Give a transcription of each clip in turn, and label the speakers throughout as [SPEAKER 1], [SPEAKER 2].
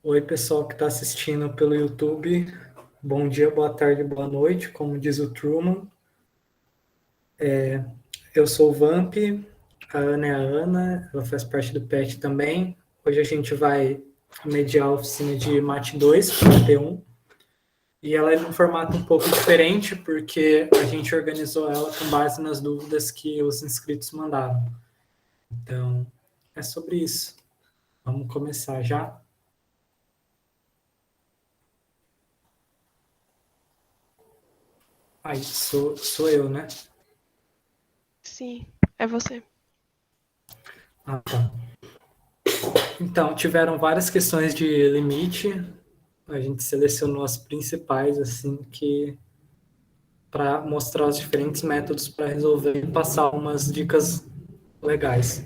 [SPEAKER 1] Oi, pessoal que está assistindo pelo YouTube. Bom dia, boa tarde, boa noite, como diz o Truman. Eu sou o Vamp, a Ana é a Ana, ela faz parte do PET também. Hoje a gente vai mediar a oficina de Mate 2, P1, e ela é num formato um pouco diferente, porque a gente organizou ela com base nas dúvidas que os inscritos mandaram. Então, é sobre isso. Vamos começar já? Aí, sou eu, né?
[SPEAKER 2] Sim, é você.
[SPEAKER 1] Ah, tá. Então, tiveram várias questões de limite. A gente selecionou as principais, assim, que para mostrar os diferentes métodos para resolver e passar umas dicas legais.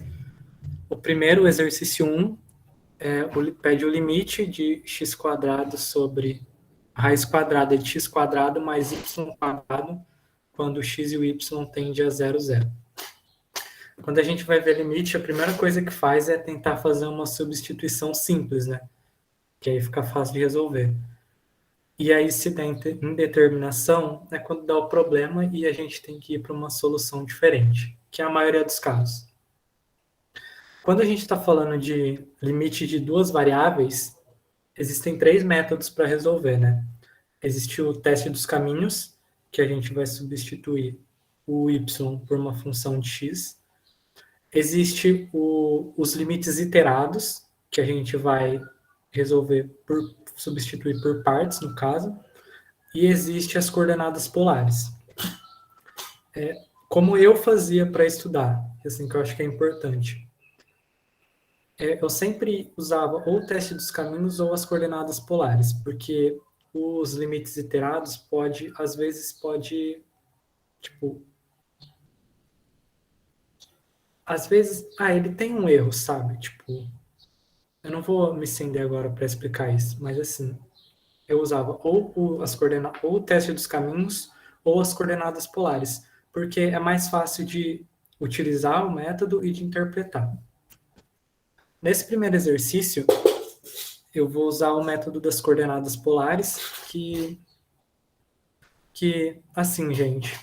[SPEAKER 1] O primeiro, o exercício 1, pede o limite de x quadrado sobre a raiz quadrada de x quadrado mais y quadrado, quando o x e o y tendem a 0, 0. Quando a gente vai ver limite, a primeira coisa que faz é tentar fazer uma substituição simples, né? Que aí fica fácil de resolver. E aí, se dá indeterminação, é quando dá o problema e a gente tem que ir para uma solução diferente, que é a maioria dos casos. Quando a gente está falando de limite de duas variáveis, existem três métodos para resolver, né? Existe o teste dos caminhos, que a gente vai substituir o y por uma função de x. Existe os limites iterados, que a gente vai resolver substituir por partes, no caso. E existe as coordenadas polares. Como eu fazia para estudar, assim que eu acho que é importante. Eu sempre usava ou o teste dos caminhos ou as coordenadas polares, porque os limites iterados às vezes tipo, às vezes, ele tem um erro, sabe? Tipo, eu não vou me estender agora para explicar isso, mas assim, eu usava ou o teste dos caminhos ou as coordenadas polares, porque é mais fácil de utilizar o método e de interpretar. Nesse primeiro exercício, eu vou usar o método das coordenadas polares, que assim, gente,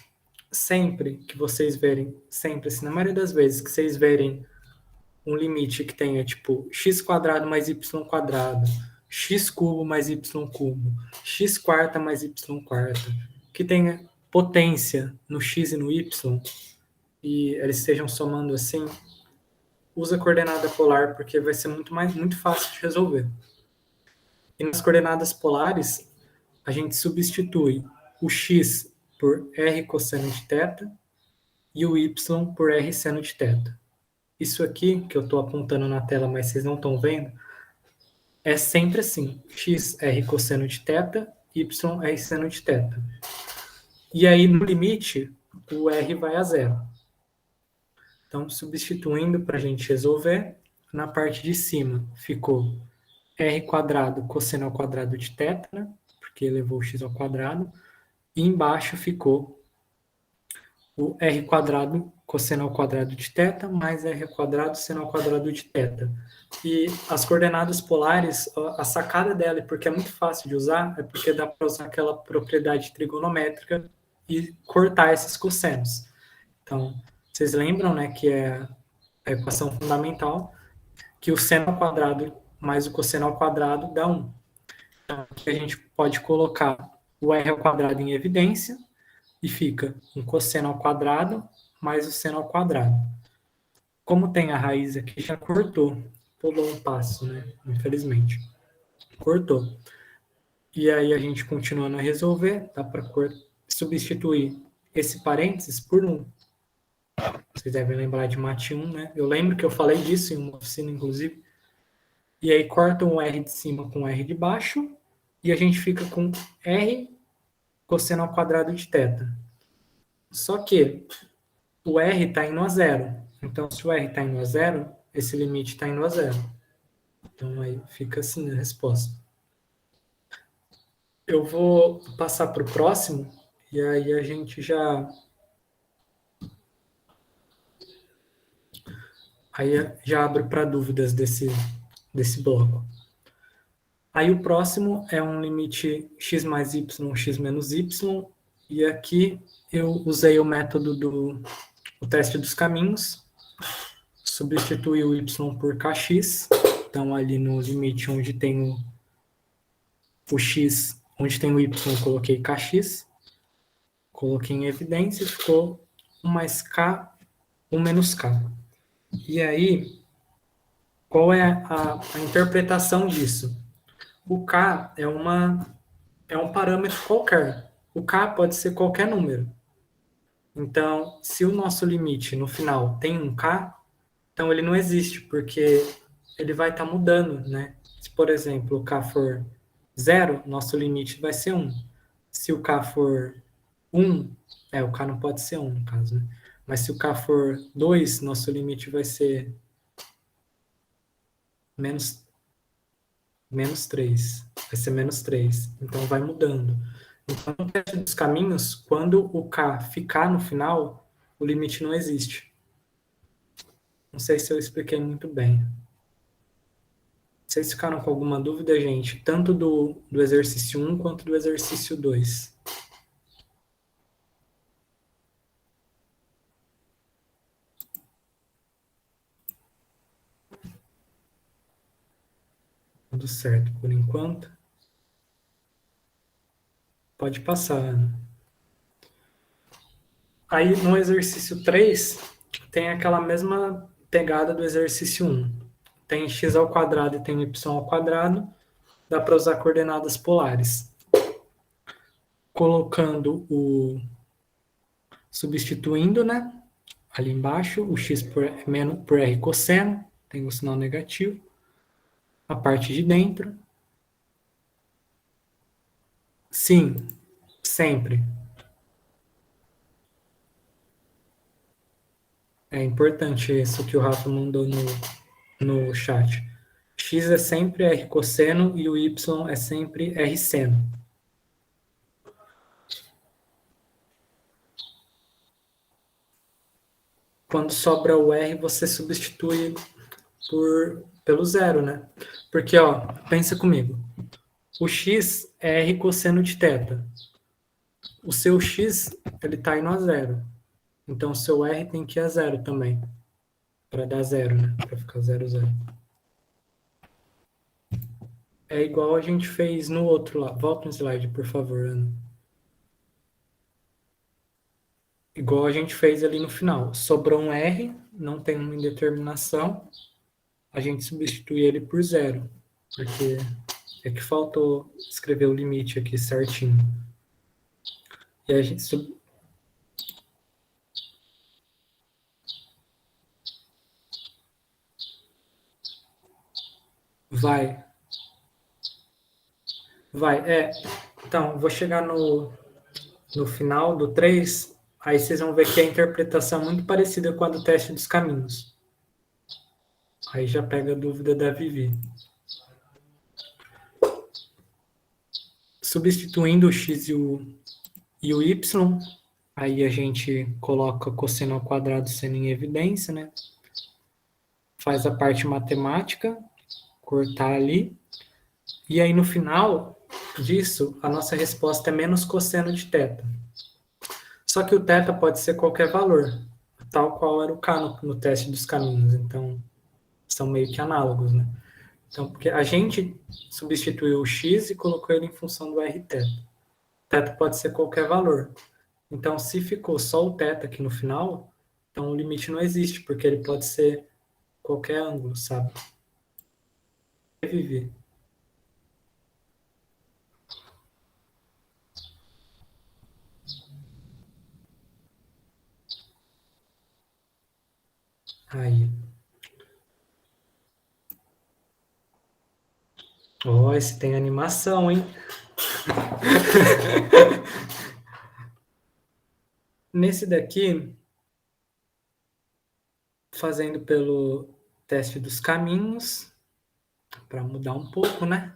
[SPEAKER 1] sempre que vocês verem, sempre, assim, na maioria das vezes que vocês verem um limite que tenha, tipo, x quadrado mais y quadrado, x cubo mais y cubo, x quarta mais y quarta, que tenha potência no x e no y, e eles estejam somando assim, usa a coordenada polar, porque vai ser muito fácil de resolver. E nas coordenadas polares, a gente substitui o x por r cosseno de θ e o y por r seno de θ. Isso aqui, que eu estou apontando na tela, mas vocês não estão vendo, é sempre assim, x r cosseno de θ, y r seno de θ. E aí, no limite, o r vai a zero. Então, substituindo para a gente resolver, na parte de cima ficou r quadrado cosseno ao quadrado de θ, né? Porque elevou o x ao quadrado, e embaixo ficou o r quadrado cosseno ao quadrado de θ mais r quadrado seno ao quadrado de θ. E as coordenadas polares, a sacada dela, porque é muito fácil de usar, é porque dá para usar aquela propriedade trigonométrica e cortar esses cossenos. Então, vocês lembram, né, que é a equação fundamental, que o seno ao quadrado mais o cosseno ao quadrado dá 1. Então, aqui a gente pode colocar o r ao quadrado em evidência, e fica um cosseno ao quadrado mais o seno ao quadrado. Como tem a raiz aqui, já cortou. Pulou um passo, né? Infelizmente. Cortou. E aí a gente continuando a resolver, dá para substituir esse parênteses por 1. Vocês devem lembrar de mate 1, né? Eu lembro que eu falei disso em uma oficina, inclusive. E aí corta um R de cima com R de baixo, e a gente fica com R cosseno ao quadrado de θ. Só que o R está indo a zero. Então, se o R está indo a zero, esse limite está indo a zero. Então, aí fica assim a resposta. Eu vou passar para o próximo, e aí a gente já abre para dúvidas desse bloco. Aí o próximo é um limite x mais y, x menos y, e aqui eu usei o método do teste dos caminhos, substituí o y por kx, então ali no limite onde tem o x, onde tem o y, coloquei kx, coloquei em evidência e ficou 1 mais k, 1 menos k. E aí, qual é a interpretação disso? O k é um parâmetro qualquer. O k pode ser qualquer número. Então, se o nosso limite no final tem um k, então ele não existe, porque ele vai estar mudando, né? Se, por exemplo, o k for 0, nosso limite vai ser 1. Se o k for 1, o k não pode ser 1 no caso, né? Mas se o k for 2, nosso limite vai ser menos 3. Vai ser menos 3. Então vai mudando. Então, no teste dos caminhos, quando o k ficar no final, o limite não existe. Não sei se eu expliquei muito bem. Vocês ficaram com alguma dúvida, gente? Tanto do exercício 1 quanto do exercício 2. Tudo certo por enquanto. Pode passar, Ana. Aí no exercício 3, tem aquela mesma pegada do exercício 1. Tem x ao quadrado e tem y ao quadrado. Dá para usar coordenadas polares. Colocando substituindo, né? Ali embaixo, o x por r cosseno, tem o sinal negativo. A parte de dentro. Sim, sempre. É importante isso que o Rafa mandou no chat. X é sempre r cosseno e o y é sempre r seno. Quando sobra o r, você substitui pelo zero, né? Porque, ó, pensa comigo. O x é r cosseno de θ. O seu x, ele está indo a zero. Então, o seu r tem que ir a zero também. Para dar zero, né? Para ficar 0, 0. É igual a gente fez no outro lá. Volta no slide, por favor, Ana. Igual a gente fez ali no final. Sobrou um R, não tem uma indeterminação. A gente substitui ele por zero. Porque é que faltou escrever o limite aqui certinho. E a gente vai. Então, vou chegar no final do 3, aí vocês vão ver que a interpretação é muito parecida com a do teste dos caminhos. Aí já pega a dúvida da Vivi. Substituindo o x e o y, aí a gente coloca cosseno ao quadrado seno em evidência, né? Faz a parte matemática, cortar ali. E aí no final disso, a nossa resposta é menos cosseno de θ. Só que o θ pode ser qualquer valor, tal qual era o k no teste dos caminhos. Então, são meio que análogos, né? Então, porque a gente substituiu o x e colocou ele em função do rθ. Θ pode ser qualquer valor. Então, se ficou só o θ aqui no final, então o limite não existe, porque ele pode ser qualquer ângulo, sabe? Vivi. Aí. Ó, esse tem animação, hein? Nesse daqui, fazendo pelo teste dos caminhos, para mudar um pouco, né?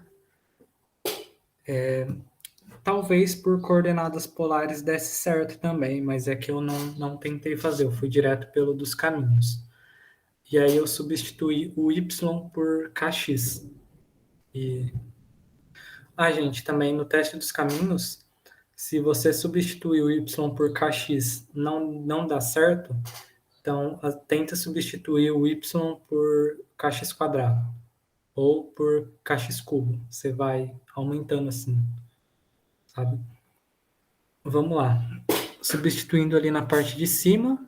[SPEAKER 1] Talvez por coordenadas polares desse certo também, mas é que eu não tentei fazer, eu fui direto pelo dos caminhos. E aí eu substituí o y por kx. E Ah, gente, também no teste dos caminhos, se você substituir o y por kx não dá certo, então tenta substituir o y por kx quadrado ou por kx cubo. Você vai aumentando assim, sabe? Vamos lá. Substituindo ali na parte de cima,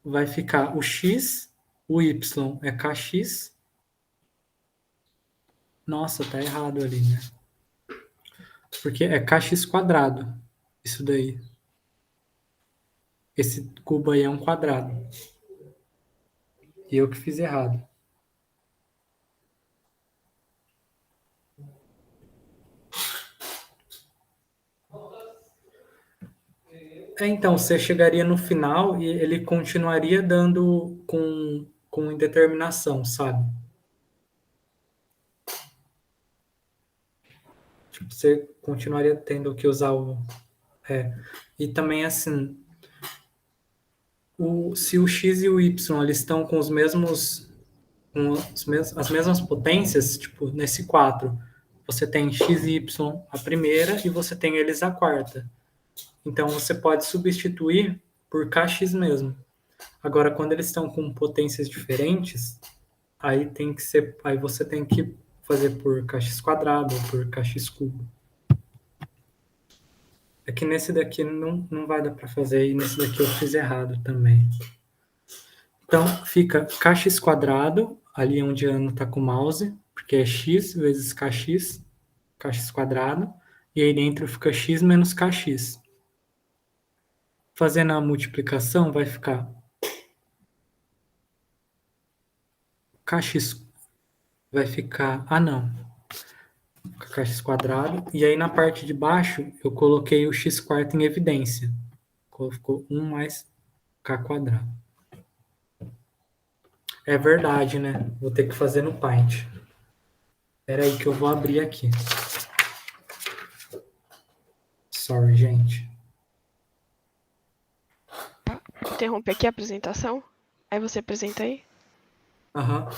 [SPEAKER 1] vai ficar o x, o y é kx. Nossa, tá errado ali, né? Porque é kx quadrado, isso daí. Esse cubo aí é um quadrado. E eu que fiz errado. Então, você chegaria no final e ele continuaria dando com indeterminação, sabe? Tipo, você continuaria tendo que usar o... E também, assim, se o x e o y eles estão com as mesmas potências, tipo, nesse 4, você tem x e y a primeira e você tem eles a quarta. Então, você pode substituir por kx mesmo. Agora, quando eles estão com potências diferentes, aí você tem que fazer por kx quadrado ou por kx cubo. É que nesse daqui não vai dar para fazer e nesse daqui eu fiz errado também. Então, fica kx quadrado, ali onde a Ana está com o mouse, porque é x vezes kx quadrado, e aí dentro fica x menos kx. Fazendo a multiplicação, vai ficar kx, vai ficar, não, kx quadrado, e aí na parte de baixo eu coloquei o x quarto em evidência. Ficou 1 mais k quadrado. É verdade, né? Vou ter que fazer no Paint. Espera aí que eu vou abrir aqui. Sorry, gente.
[SPEAKER 2] Interromper aqui a apresentação. Aí você apresenta aí.
[SPEAKER 1] Aham.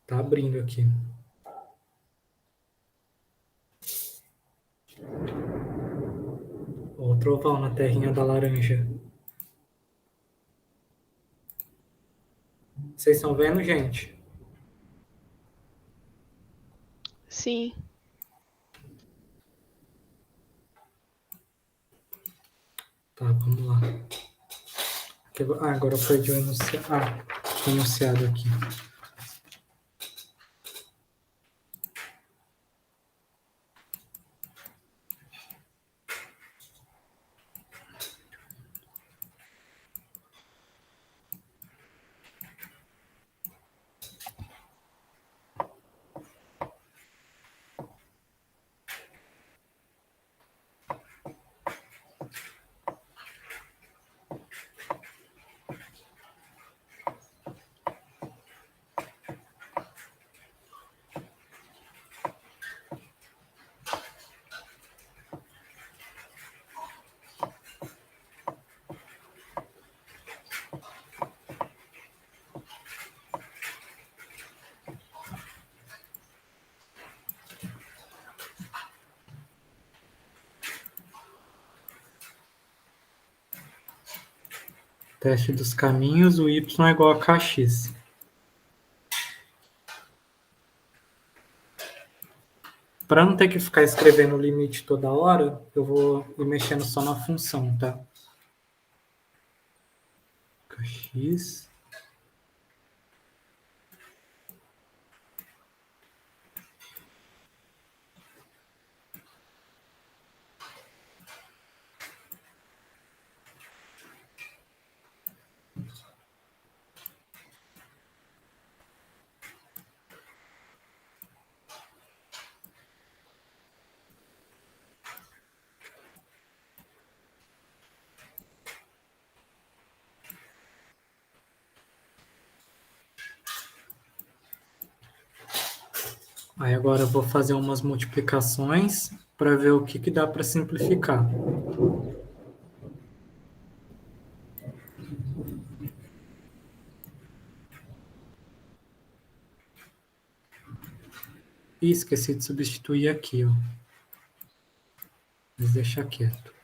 [SPEAKER 1] Tá abrindo aqui. Ó, o trovão na terrinha da laranja. Vocês estão vendo, gente?
[SPEAKER 2] Sim.
[SPEAKER 1] Tá, vamos lá. Agora eu perdi o enunciado. O enunciado aqui. Teste dos caminhos, o y é igual a kx. Para não ter que ficar escrevendo o limite toda hora, eu vou ir mexendo só na função, tá? Kx. Aí agora eu vou fazer umas multiplicações para ver o que que dá para simplificar. Ih, esqueci de substituir aqui, ó. Mas deixa quieto.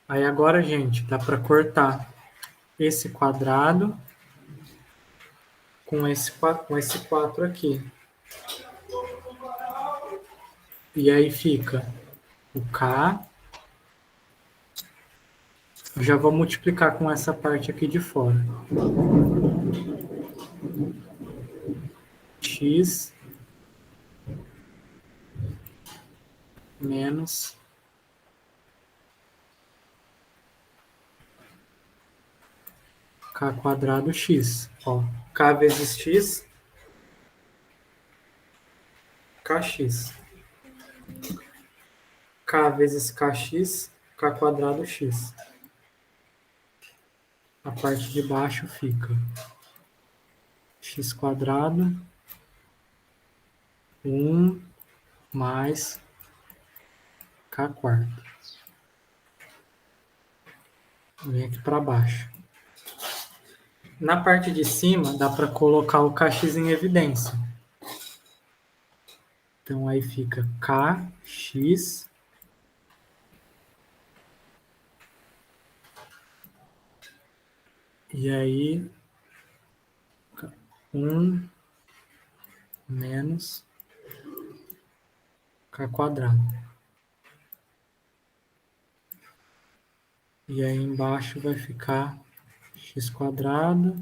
[SPEAKER 1] Aí agora, gente, dá para cortar esse quadrado com esse 4 aqui. E aí fica o K. Eu já vou multiplicar com essa parte aqui de fora. X menos K quadrado X. Ó, K vezes X, KX. K vezes KX, K quadrado X. A parte de baixo fica x quadrado 1 mais k quarto. Vem aqui para baixo. Na parte de cima, dá para colocar o kx em evidência. Então, aí fica kx e aí 1 menos k quadrado. E aí embaixo vai ficar x quadrado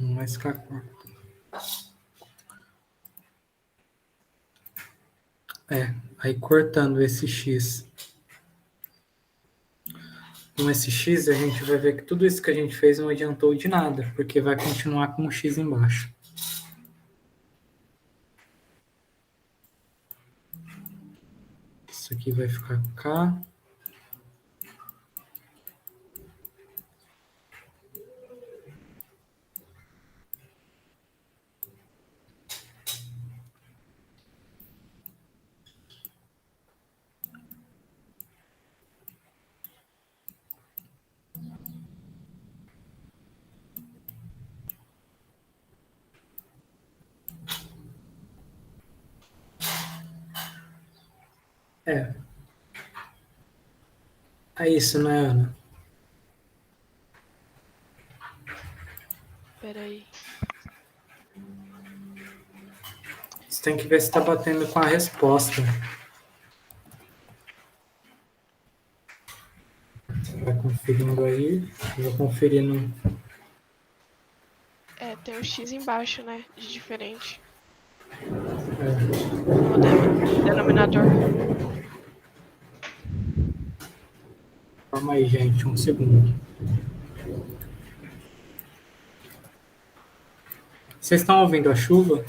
[SPEAKER 1] mais k quarto. Aí cortando esse x com esse x, a gente vai ver que tudo isso que a gente fez não adiantou de nada, porque vai continuar com o x embaixo. Isso aqui vai ficar k. É. É isso, né, Ana?
[SPEAKER 2] Peraí.
[SPEAKER 1] Você tem que ver se está batendo com a resposta. Vai conferindo aí. Eu vou conferir no.
[SPEAKER 2] É, tem um X embaixo, né? De diferente.
[SPEAKER 1] É.
[SPEAKER 2] No denominador.
[SPEAKER 1] Calma aí, gente, um segundo. Vocês estão ouvindo a chuva?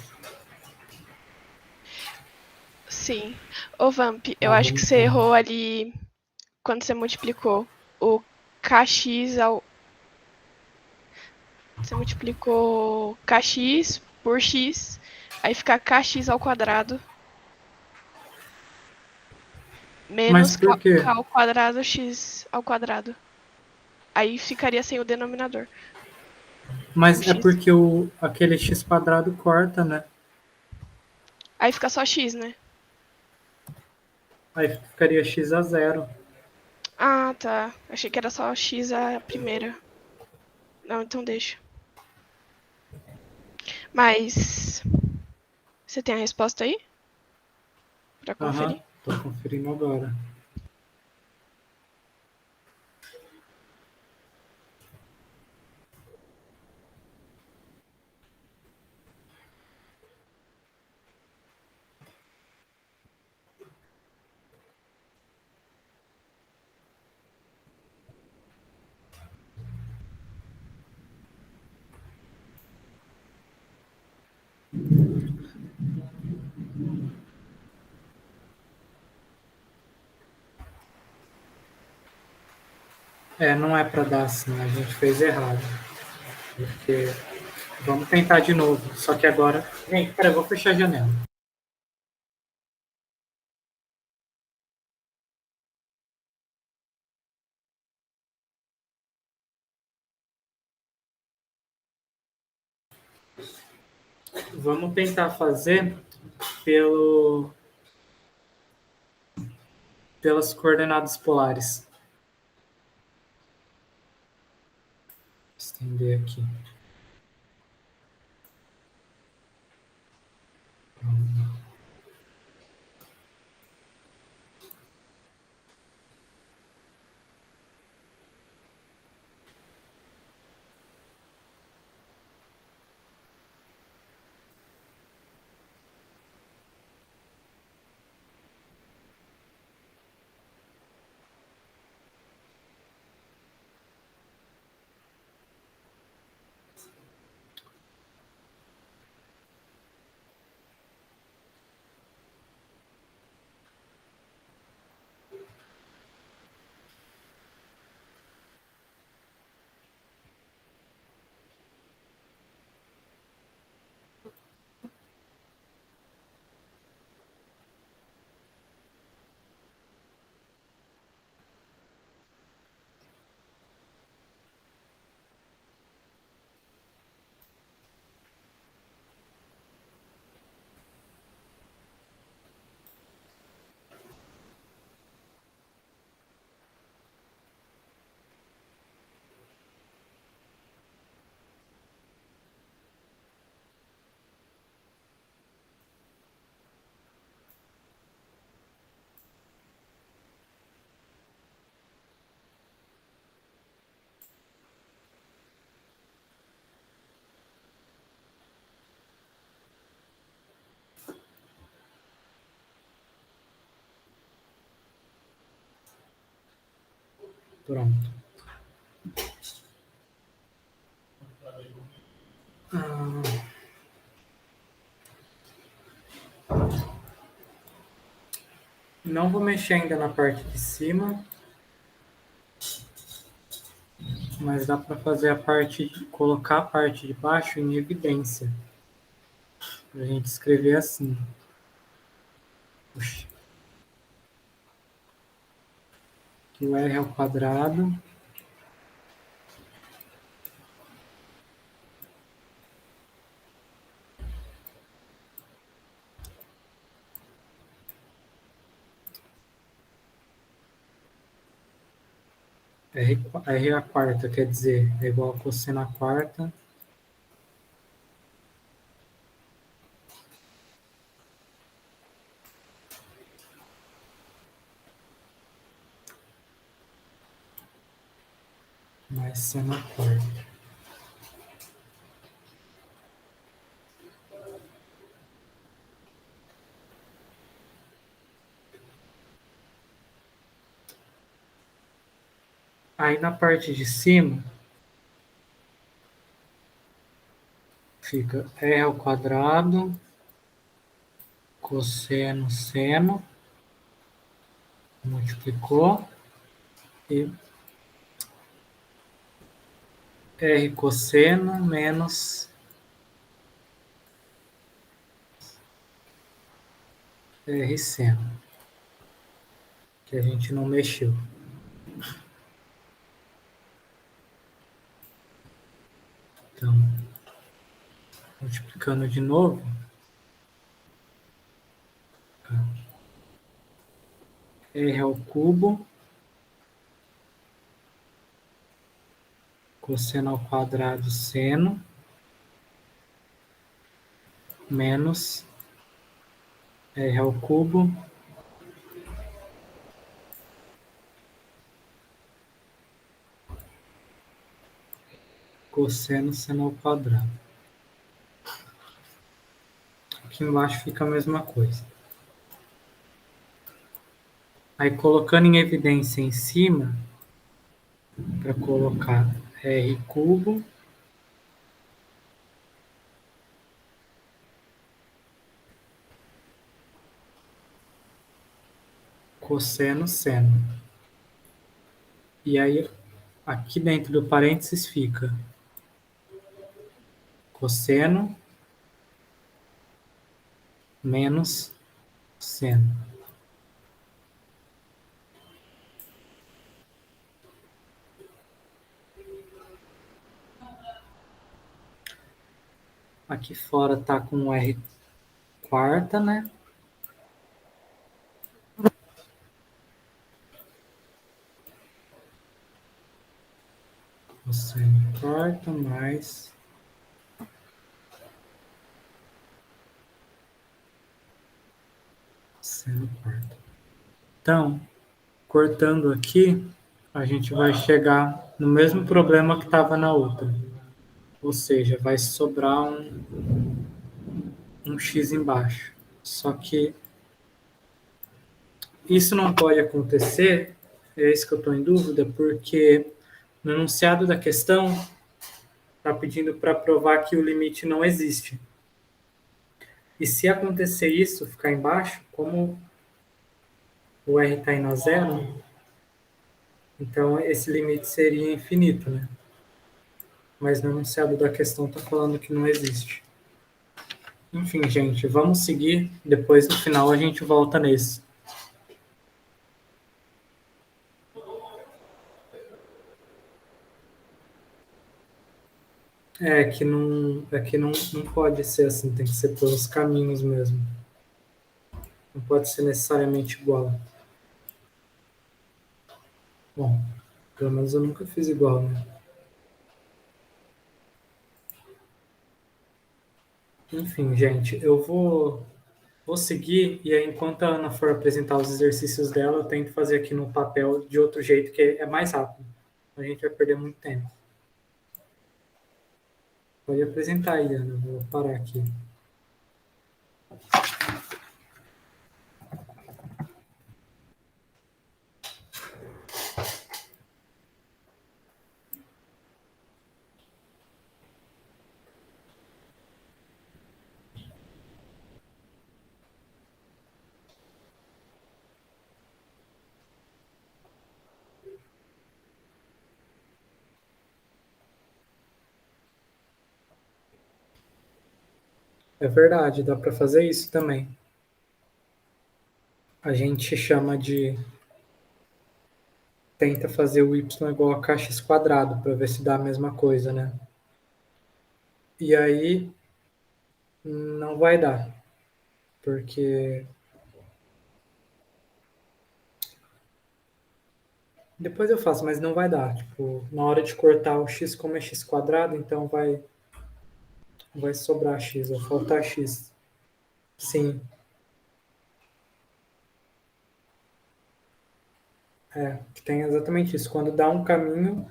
[SPEAKER 2] Sim. Ô, Vamp, eu
[SPEAKER 1] Tá,
[SPEAKER 2] acho que
[SPEAKER 1] vamos
[SPEAKER 2] você
[SPEAKER 1] lá.
[SPEAKER 2] errou ali quando você multiplicou o kx ao. Você multiplicou kx por x, aí fica kx ao quadrado
[SPEAKER 1] Mas
[SPEAKER 2] menos
[SPEAKER 1] por quê?
[SPEAKER 2] k ao quadrado x ao quadrado. Aí ficaria sem o denominador. O
[SPEAKER 1] Mas é
[SPEAKER 2] x.
[SPEAKER 1] porque aquele x quadrado corta, né?
[SPEAKER 2] Aí fica só x, né?
[SPEAKER 1] Aí ficaria x a zero.
[SPEAKER 2] Ah, tá. Achei que era só x a primeira. Não, então deixa. Mas você tem a resposta aí? Pra
[SPEAKER 1] Aham,
[SPEAKER 2] conferir?
[SPEAKER 1] tô conferindo agora. Não é para dar assim, a gente fez errado. Porque vamos tentar de novo. Só que agora. Gente, peraí, eu vou fechar a janela. Vamos tentar fazer pelo, pelas coordenadas polares. Estender aqui. Pronto. Não vou mexer ainda na parte de cima, mas dá para fazer a parte, colocar a parte de baixo em evidência. Para a gente escrever assim. Puxa. Que o R ao quadrado R a quarta, quer dizer, é igual a cosseno a quarta mais seno a quarta. Aí na parte de cima fica R ao quadrado, cosseno, seno, multiplicou, e R cosseno menos R seno, que a gente não mexeu. Então, multiplicando de novo, R ao cubo, cosseno ao quadrado seno, menos R ao cubo, cosseno seno ao quadrado. Aqui embaixo fica a mesma coisa. Aí colocando em evidência em cima, para colocar R cubo cosseno seno. E aí Aqui dentro do parênteses fica cosseno menos seno. Aqui fora tá com R quarta, né? Cosseno quarta mais seno quarta. Então, cortando aqui, a gente vai chegar no mesmo problema que estava na outra. Ou seja, vai sobrar um x embaixo. Só que isso não pode acontecer, é isso que eu estou em dúvida, porque no enunciado da questão está pedindo para provar que o limite não existe. E se acontecer isso, ficar embaixo, como o r está indo a zero, então esse limite seria infinito, né? Mas no enunciado da questão está falando que não existe. Enfim, gente, vamos seguir. Depois, no final, a gente volta nesse. Não pode ser assim, tem que ser pelos caminhos mesmo. Não pode ser necessariamente igual. Bom, pelo menos eu nunca fiz igual, né? Enfim, gente, eu vou seguir e aí, enquanto a Ana for apresentar os exercícios dela, eu tento fazer aqui no papel de outro jeito, que é mais rápido. A gente vai perder muito tempo. Pode apresentar aí, Ana. Eu vou parar aqui. É verdade, dá para fazer isso também. A gente chama de... Tenta fazer o y igual a kx quadrado, para ver se dá a mesma coisa, né? E aí, não vai dar, porque... Depois eu faço, mas não vai dar. Tipo, na hora de cortar o x, como é x quadrado, então vai sobrar x, vai faltar x. Sim, tem exatamente isso. Quando dá um caminho,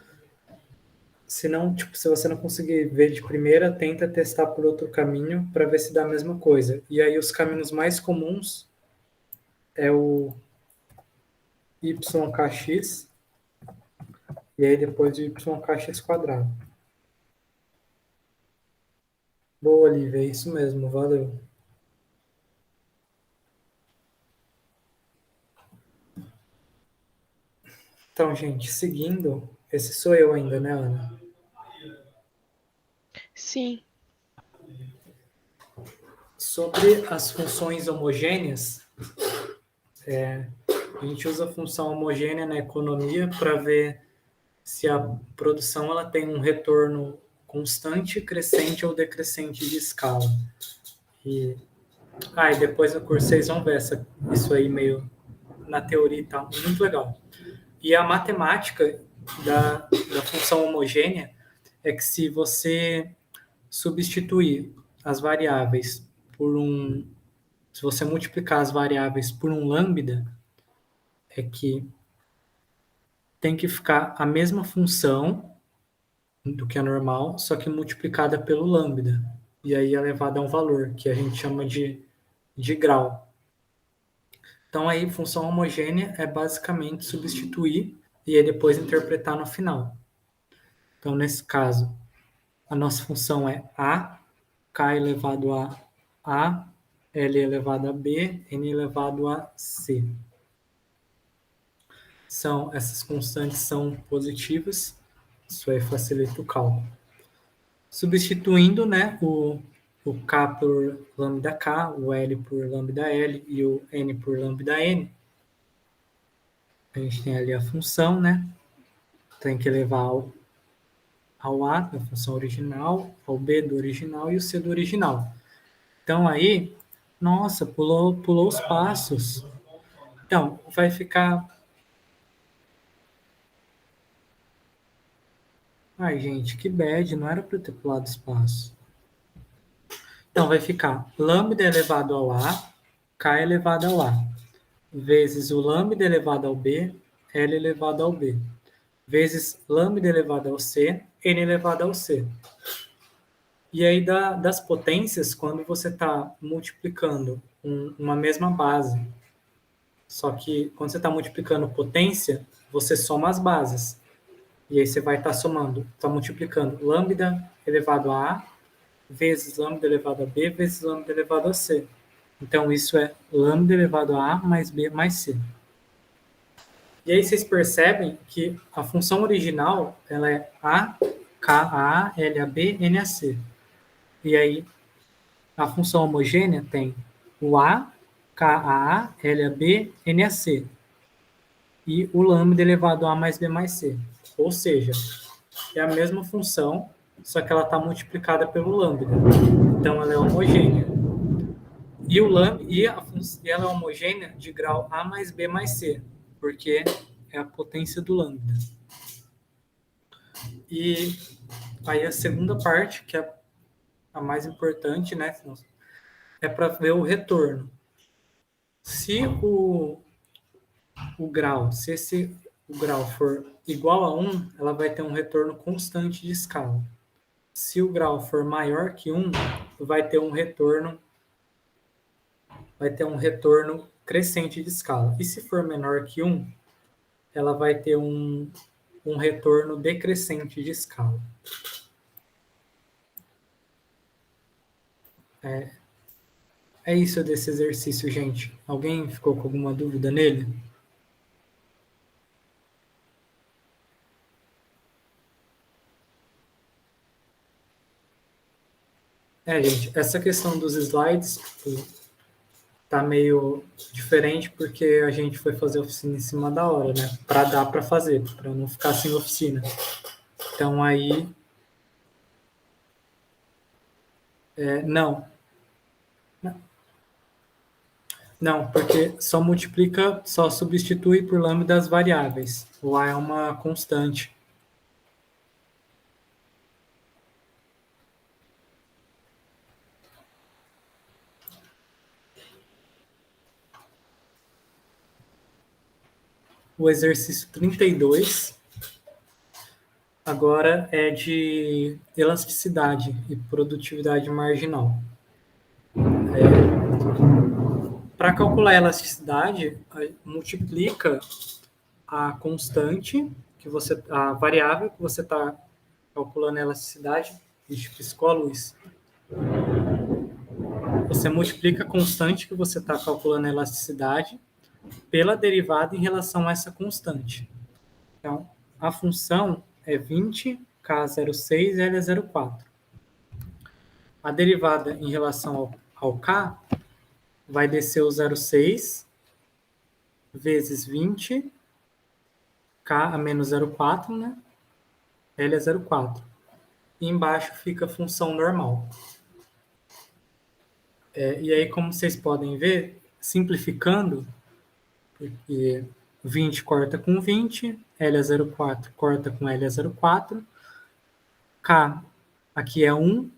[SPEAKER 1] se não, tipo, se você não conseguir ver de primeira, tenta testar por outro caminho para ver se dá a mesma coisa. E aí os caminhos mais comuns é o YKX e aí depois o YKX quadrado. Boa, Lívia, é isso mesmo, valeu. Então, gente, seguindo, esse sou eu ainda, né, Ana?
[SPEAKER 2] Sim.
[SPEAKER 1] Sobre as funções homogêneas, a gente usa a função homogênea na economia para ver se a produção ela tem um retorno constante, crescente ou decrescente de escala. E depois no curso vocês vão ver isso aí meio na teoria e tal, muito legal. E a matemática da função homogênea é que se você substituir as variáveis se você multiplicar as variáveis por um lambda, é que tem que ficar a mesma função do que é normal, só que multiplicada pelo lambda. E aí é elevado a um valor, que a gente chama de grau. Então aí, função homogênea é basicamente substituir e aí depois interpretar no final. Então, nesse caso, a nossa função é A, K elevado a, L elevado a B, N elevado a C. Essas constantes são positivas Isso aí facilita o cálculo. Substituindo, né, o K por lambda K, o L por lambda L e o N por lambda N, a gente tem ali a função, né? Tem que levar ao A da função original, ao B do original e o C do original. Então aí, nossa, pulou os passos. Então, vai ficar... Ai, gente, que bad, não era para eu ter pulado os passos. Então, vai ficar lambda elevado ao A, K elevado ao A, vezes o lambda elevado ao B, L elevado ao B, vezes lambda elevado ao C, N elevado ao C. E aí, das potências, quando você está multiplicando uma mesma base, só que quando você está multiplicando potência, você soma as bases. E aí você vai estar somando, está multiplicando lambda elevado a A, vezes lambda elevado a B, vezes lambda elevado a C. Então, isso é lambda elevado a A mais B mais C. E aí vocês percebem que a função original ela é A, K a A, L a B, N a C. E aí a função homogênea tem o A, K a A, L a B, N a C. E o lambda elevado a mais B mais C. Ou seja, é a mesma função, só que ela está multiplicada pelo lambda. Então ela é homogênea. E ela é homogênea de grau A mais B mais C, porque é a potência do lambda. E aí a segunda parte, que é a mais importante, né, é para ver o retorno. Se o grau, se o grau for igual a 1, ela vai ter um retorno constante de escala. Se o grau for maior que 1, vai ter um retorno crescente de escala. E se for menor que 1, ela vai ter um retorno decrescente de escala. É isso desse exercício, gente. Alguém ficou com alguma dúvida nele? Gente, essa questão dos slides tá meio diferente porque a gente foi fazer oficina em cima da hora, né? Para dar para fazer, para não ficar sem oficina. Então aí não, porque só substitui por lambda as variáveis. O A é uma constante. O exercício 32 agora é de elasticidade e produtividade marginal. Para calcular a elasticidade, multiplica a constante, a variável que você está calculando a elasticidade. Ixi, piscou a luz. Você multiplica a constante que você está calculando a elasticidade pela derivada em relação a essa constante. Então, a função é 20, K06, L04. A derivada em relação ao K vai descer o 0,6 vezes 20, K a menos 0,4, né? L é 0,4. E embaixo fica a função normal. E aí, como vocês podem ver, simplificando, porque 20 corta com 20, L é 0,4 corta com L é 0,4, K aqui é 1,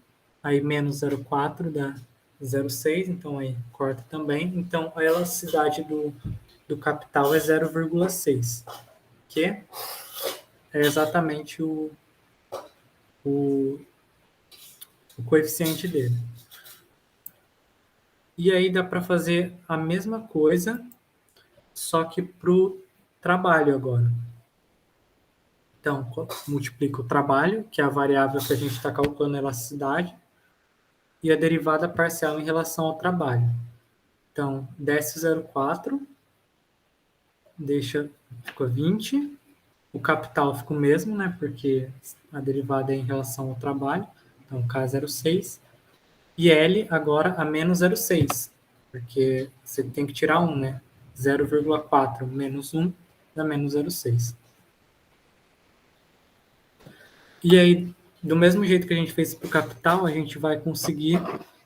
[SPEAKER 1] aí menos 0,4 dá 0,6, então aí corta também. Então, a elasticidade do capital é 0,6, que é exatamente o coeficiente dele. E aí dá para fazer a mesma coisa, só que para o trabalho agora. Então, multiplica o trabalho, que é a variável que a gente está calculando a elasticidade, e a derivada parcial em relação ao trabalho. Então, desce 0,4, fica 20, O capital fica o mesmo, né? Porque a derivada é em relação ao trabalho. Então, K é 0,6. E L agora a menos 0,6. Porque você tem que tirar 1, né? 0,4 menos 1 dá menos 0,6. E aí, do mesmo jeito que a gente fez para o capital, a gente vai conseguir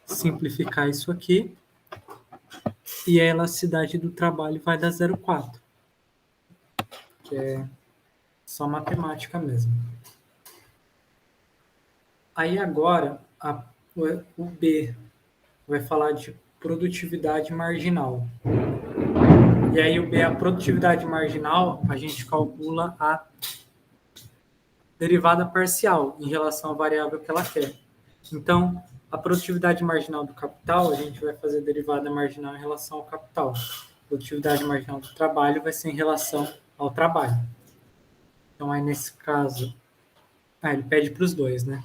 [SPEAKER 1] simplificar isso aqui. E a elasticidade do trabalho vai dar 0,4. Que é só matemática mesmo. Aí agora, o B vai falar de produtividade marginal. E aí o B, a produtividade marginal, a gente calcula a derivada parcial em relação à variável que ela quer. Então, a produtividade marginal do capital, a gente vai fazer a derivada marginal em relação ao capital. A produtividade marginal do trabalho vai ser em relação ao trabalho. Então, aí nesse caso, ele pede para os dois, né?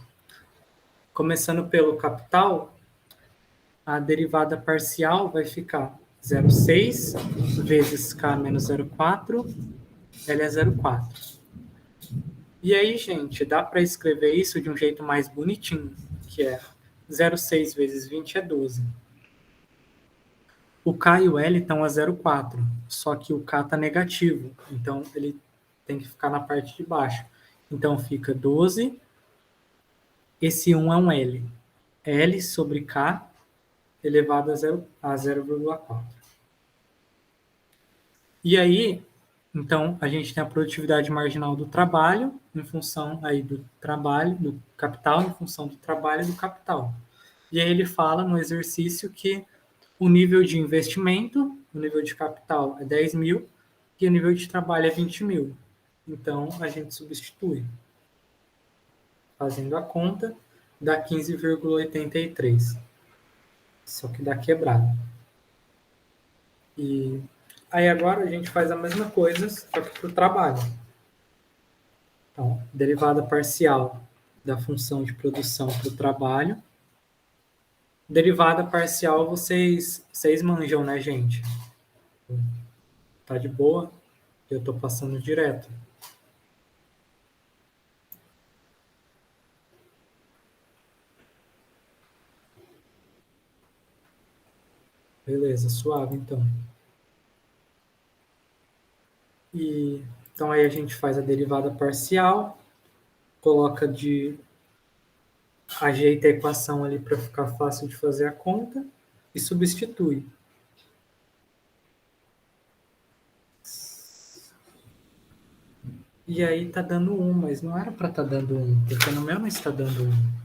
[SPEAKER 1] Começando pelo capital, a derivada parcial vai ficar 0,6 vezes K menos 0,4, L é 0,4. E aí, gente, dá para escrever isso de um jeito mais bonitinho, que é 0,6 vezes 20 é 12. O K e o L estão a 0,4, só que o K está negativo, então ele tem que ficar na parte de baixo. Então fica 12, esse 1 é um L. L sobre K elevado a 0,4. E aí, então, a gente tem a produtividade marginal do trabalho em função aí do trabalho, do capital em função do trabalho e do capital. E aí ele fala no exercício que o nível de investimento, o nível de capital é 10 mil e o nível de trabalho é 20 mil. Então, a gente substitui. Fazendo a conta, dá 15,83. Só que dá quebrado. E aí agora a gente faz a mesma coisa, só que para o trabalho. Então, derivada parcial da função de produção para o trabalho. Derivada parcial vocês manjam, né, gente? Tá de boa? Eu tô passando direto. Beleza, suave então. E então aí a gente faz a derivada parcial, ajeita a equação ali para ficar fácil de fazer a conta e substitui. E aí tá dando 1, mas não era para estar dando 1, porque no meu não está dando 1.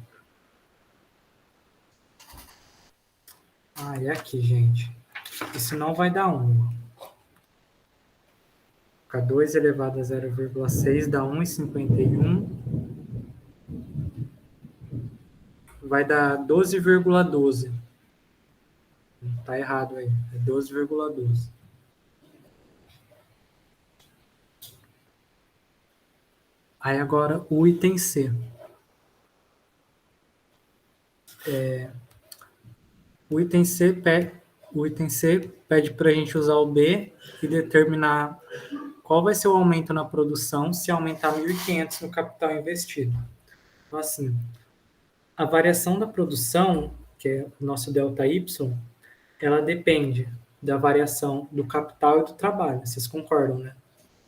[SPEAKER 1] É aqui, gente. Isso não vai dar 1. Fica 2 elevado a 0,6 dá 1,51. Vai dar 12,12. Tá errado aí. É 12,12. Aí agora o item C. O item C pede para a gente usar o B e determinar qual vai ser o aumento na produção se aumentar 1.500 no capital investido. Então, assim, a variação da produção, que é o nosso ΔY, ela depende da variação do capital e do trabalho. Vocês concordam, né?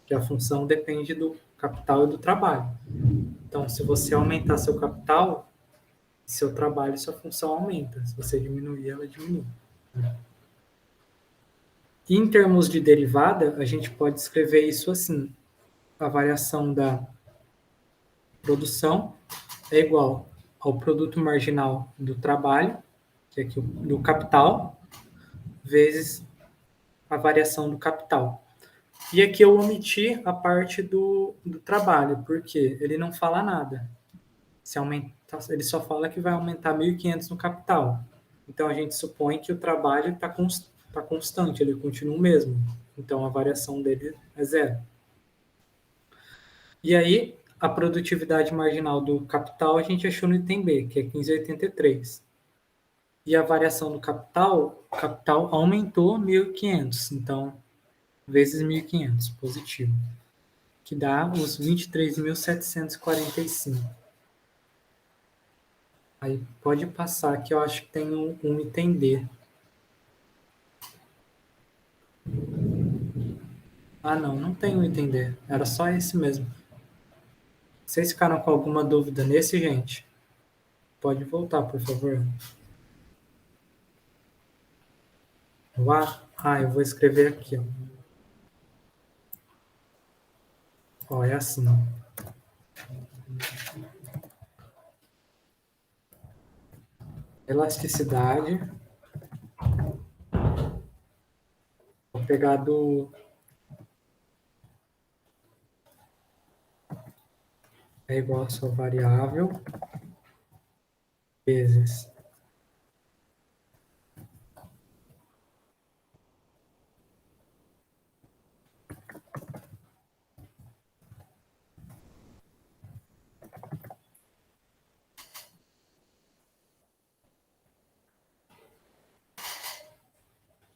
[SPEAKER 1] Que a função depende do capital e do trabalho. Então, se você aumentar seu capital, seu trabalho, sua função aumenta. Se você diminuir, ela diminui. E em termos de derivada, a gente pode escrever isso assim. A variação da produção é igual ao produto marginal do trabalho, que é aqui do capital, vezes a variação do capital. E aqui eu omiti a parte do trabalho, porque ele não fala nada. Ele só fala que vai aumentar 1.500 no capital. Então a gente supõe que o trabalho está constante, ele continua o mesmo. Então a variação dele é 0. E aí, a produtividade marginal do capital a gente achou no item B, que é 15,83. E a variação do capital, o capital aumentou 1.500, então, vezes 1.500, positivo. que dá os 23.745. Aí pode passar, que eu acho que tem um item D. Ah, não tem um item D. Era só esse mesmo. Vocês ficaram com alguma dúvida nesse, gente? Pode voltar, por favor. Eu vou escrever aqui. Ó, é assim. Elasticidade. Vou pegar do... É igual a sua variável vezes.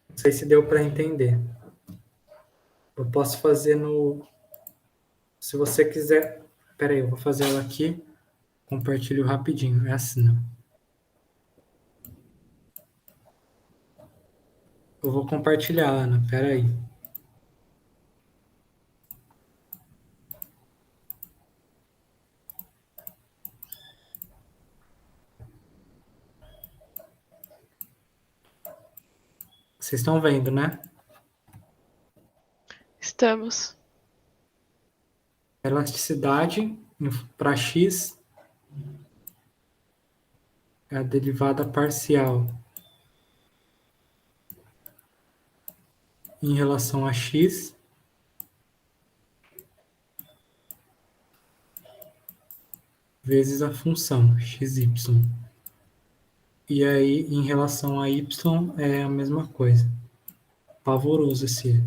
[SPEAKER 1] Não sei se deu para entender. Eu posso fazer no... Se você quiser... Espera aí, eu vou fazer ela aqui. Compartilho rapidinho. É assim, ó. Eu vou compartilhar, Ana. Espera aí. Vocês estão vendo, né?
[SPEAKER 2] Estamos.
[SPEAKER 1] Elasticidade para x é a derivada parcial em relação a x vezes a função xy. E aí, em relação a y, é a mesma coisa. Pavoroso esse.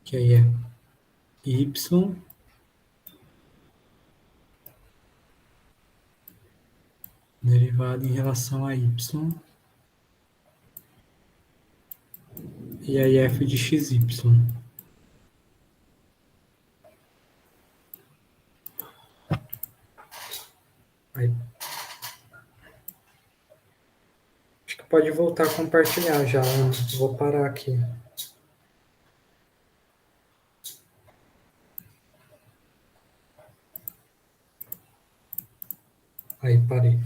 [SPEAKER 1] Que aí é y derivado em relação a y. E aí f de xy. Aí, acho que pode voltar a compartilhar já. Vou parar aqui. Aí, parei.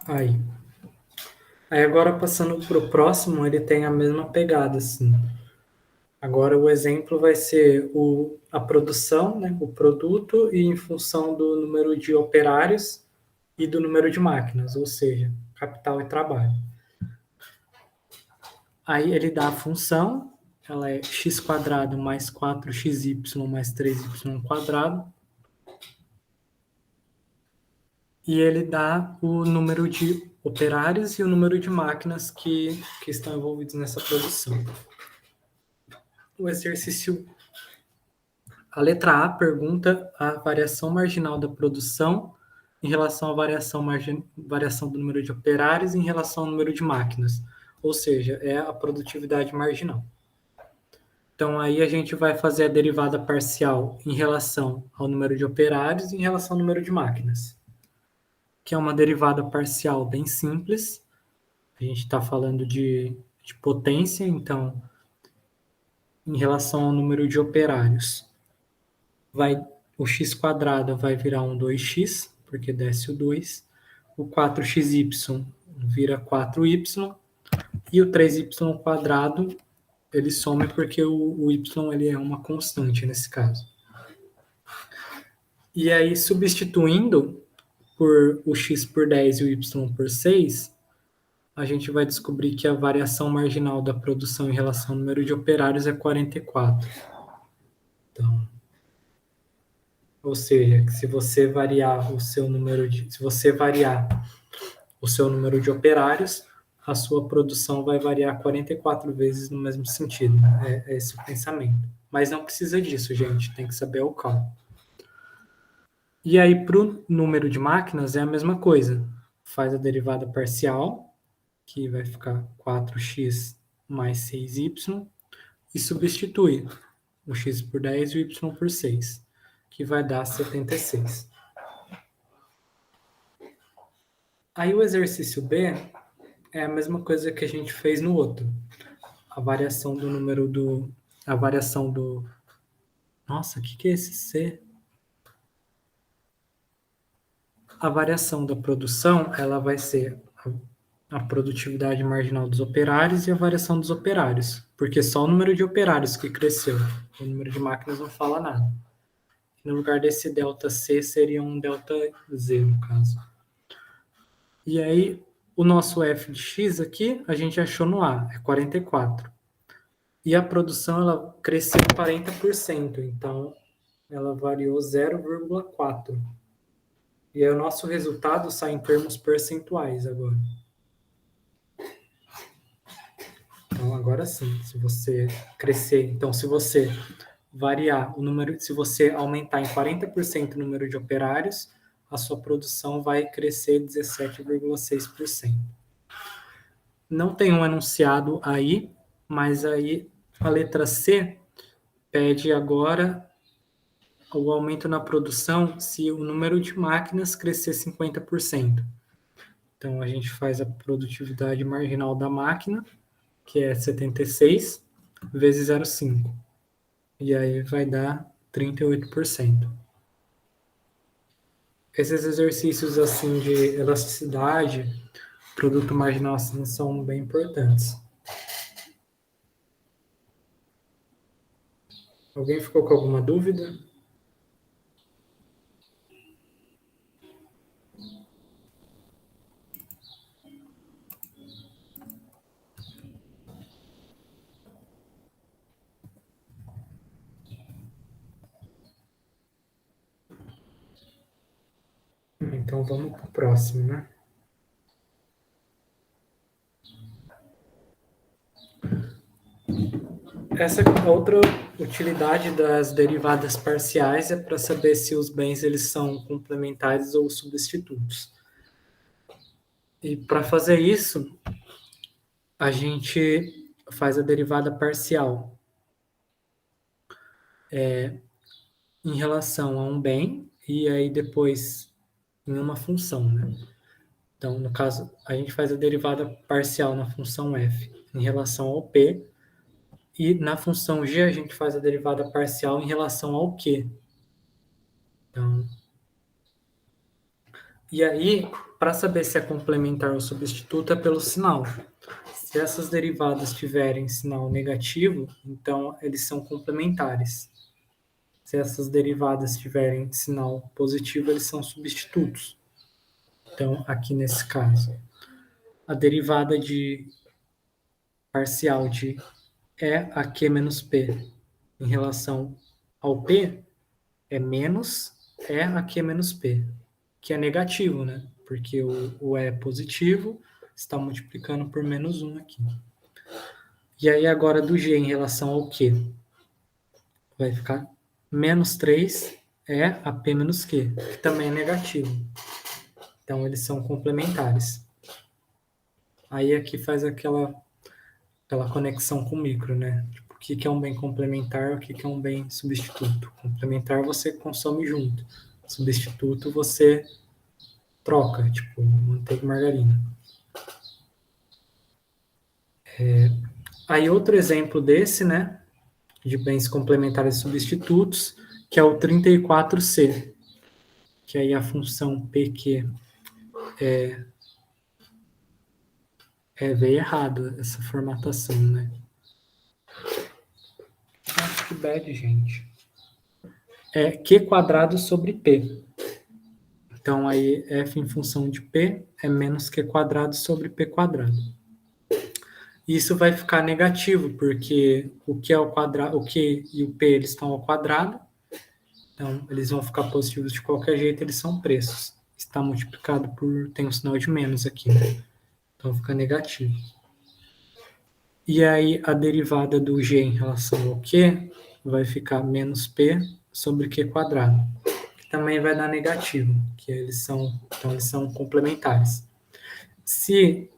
[SPEAKER 1] Aí. Aí agora passando para o próximo, ele tem a mesma pegada, assim. Agora o exemplo vai ser a produção, né, o produto, e em função do número de operários e do número de máquinas, ou seja, capital e trabalho. Aí ele dá a função, ela é x² mais 4xy mais 3y², e ele dá o número de operários e o número de máquinas que estão envolvidos nessa produção. O exercício, a letra A pergunta a variação marginal da produção em relação à variação do número de operários em relação ao número de máquinas, ou seja, é a produtividade marginal. Então, aí a gente vai fazer a derivada parcial em relação ao número de operários e em relação ao número de máquinas, que é uma derivada parcial bem simples. A gente está falando de potência, então, em relação ao número de operários, o x² vai virar um 2x, porque desce o 2. O 4xy vira 4y. E o 3y², ele some porque o y ele é uma constante nesse caso. E aí, substituindo por o x por 10 e o y por 6, a gente vai descobrir que a variação marginal da produção em relação ao número de operários é 44. Então, Ou seja, que se você variar o seu número de operários, a sua produção vai variar 44 vezes no mesmo sentido. É esse o pensamento. Mas não precisa disso, gente. Tem que saber o cálculo. E aí, para o número de máquinas, é a mesma coisa. Faz a derivada parcial, que vai ficar 4x mais 6y, e substitui o x por 10 e o y por 6, que vai dar 76. Aí o exercício B é a mesma coisa que a gente fez no outro. A variação do número do... A variação do... Nossa, o que é esse C? A variação da produção, ela vai ser a produtividade marginal dos operários e a variação dos operários, porque só o número de operários que cresceu, o número de máquinas não fala nada. No lugar desse delta C seria um delta Z, no caso. E aí, o nosso f de x aqui, a gente achou no A, é 44. E a produção, ela cresceu 40%, então ela variou 0,4. E aí o nosso resultado sai em termos percentuais agora. Então, agora sim, se você crescer, então se você variar o número, se você aumentar em 40% o número de operários, a sua produção vai crescer 17,6%. Não tem um enunciado aí, mas aí a letra C pede agora o aumento na produção se o número de máquinas crescer 50%. Então, a gente faz a produtividade marginal da máquina, que é 76, vezes 0,5. E aí vai dar 38%. Esses exercícios assim de elasticidade, produto marginal assim, são bem importantes. Alguém ficou com alguma dúvida? Então vamos para o próximo, né? Essa outra utilidade das derivadas parciais é para saber se os bens eles são complementares ou substitutos. E para fazer isso, a gente faz a derivada parcial em relação a um bem e aí depois em uma função, né? Então, no caso, a gente faz a derivada parcial na função f em relação ao p e na função g a gente faz a derivada parcial em relação ao q. Então, e aí, para saber se é complementar ou substituto é pelo sinal. Se essas derivadas tiverem sinal negativo, então eles são complementares. Se essas derivadas tiverem sinal positivo, eles são substitutos. Então, aqui nesse caso, a derivada de parcial de E a Q menos P em relação ao P é menos E a Q menos P, que é negativo, né? Porque o E é positivo, está multiplicando por menos 1 aqui. E aí agora do G em relação ao Q, vai ficar menos 3 E a P menos Q, que também é negativo. Então eles são complementares. Aí aqui faz aquela conexão com o micro, né? Tipo, o que é um bem complementar, o que é um bem substituto. Complementar você consome junto. Substituto você troca, tipo manteiga e margarina. Aí outro exemplo desse, né, de bens complementares e substitutos, que é o 34C, que aí a função PQ veio errado essa formatação, né? Acho que bad, gente. É Q quadrado sobre P. Então, aí, f em função de p é menos q quadrado sobre p quadrado. Isso vai ficar negativo, porque o q, o q e o p eles estão ao quadrado. Então, eles vão ficar positivos de qualquer jeito, eles são preços. Está multiplicado por... tem um sinal de menos aqui, né? Então, fica negativo. E aí, a derivada do g em relação ao q vai ficar menos p sobre q quadrado, que também vai dar negativo, que então, eles são complementares. Se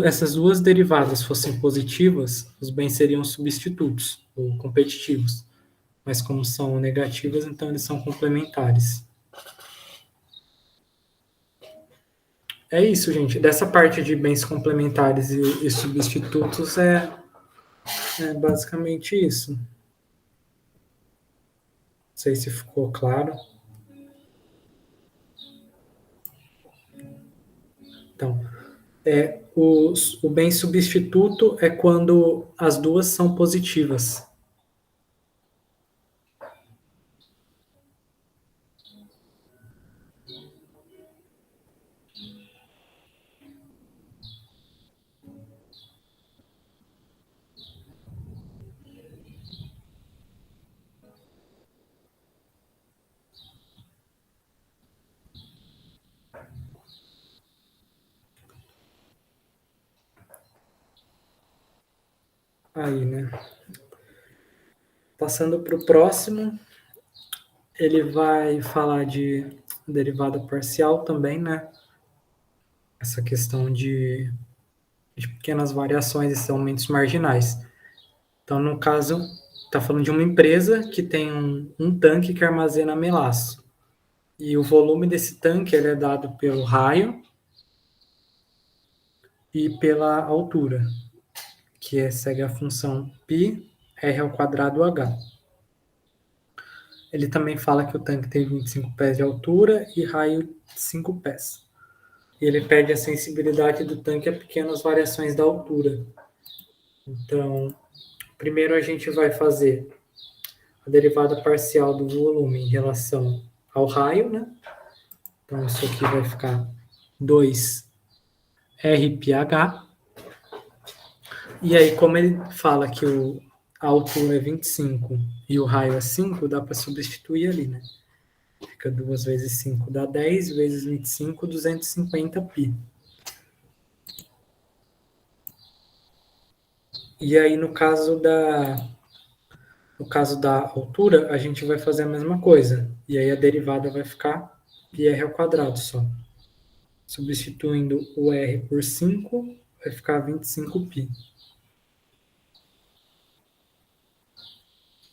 [SPEAKER 1] essas duas derivadas fossem positivas, os bens seriam substitutos, ou competitivos. Mas como são negativas, então eles são complementares. É isso, gente. Dessa parte de bens complementares e substitutos é basicamente isso. Não sei se ficou claro. Então, o bem substituto é quando as duas são positivas. Aí, né? Passando para o próximo, ele vai falar de derivada parcial também, né? Essa questão de pequenas variações e aumentos marginais. Então, no caso, está falando de uma empresa que tem um tanque que armazena melaço. E o volume desse tanque ele é dado pelo raio e pela altura, que segue a função π r ao quadrado h. Ele também fala que o tanque tem 25 pés de altura e raio 5 pés. E ele pede a sensibilidade do tanque a pequenas variações da altura. Então, primeiro a gente vai fazer a derivada parcial do volume em relação ao raio, né? Então, isso aqui vai ficar 2RPH. E aí, como ele fala que a altura é 25 e o raio é 5, dá para substituir ali, né? Fica 2 vezes 5 dá 10, vezes 25, 250 π. E aí, no caso da altura, a gente vai fazer a mesma coisa. E aí a derivada vai ficar πr ao quadrado só. Substituindo o r por 5, vai ficar 25π.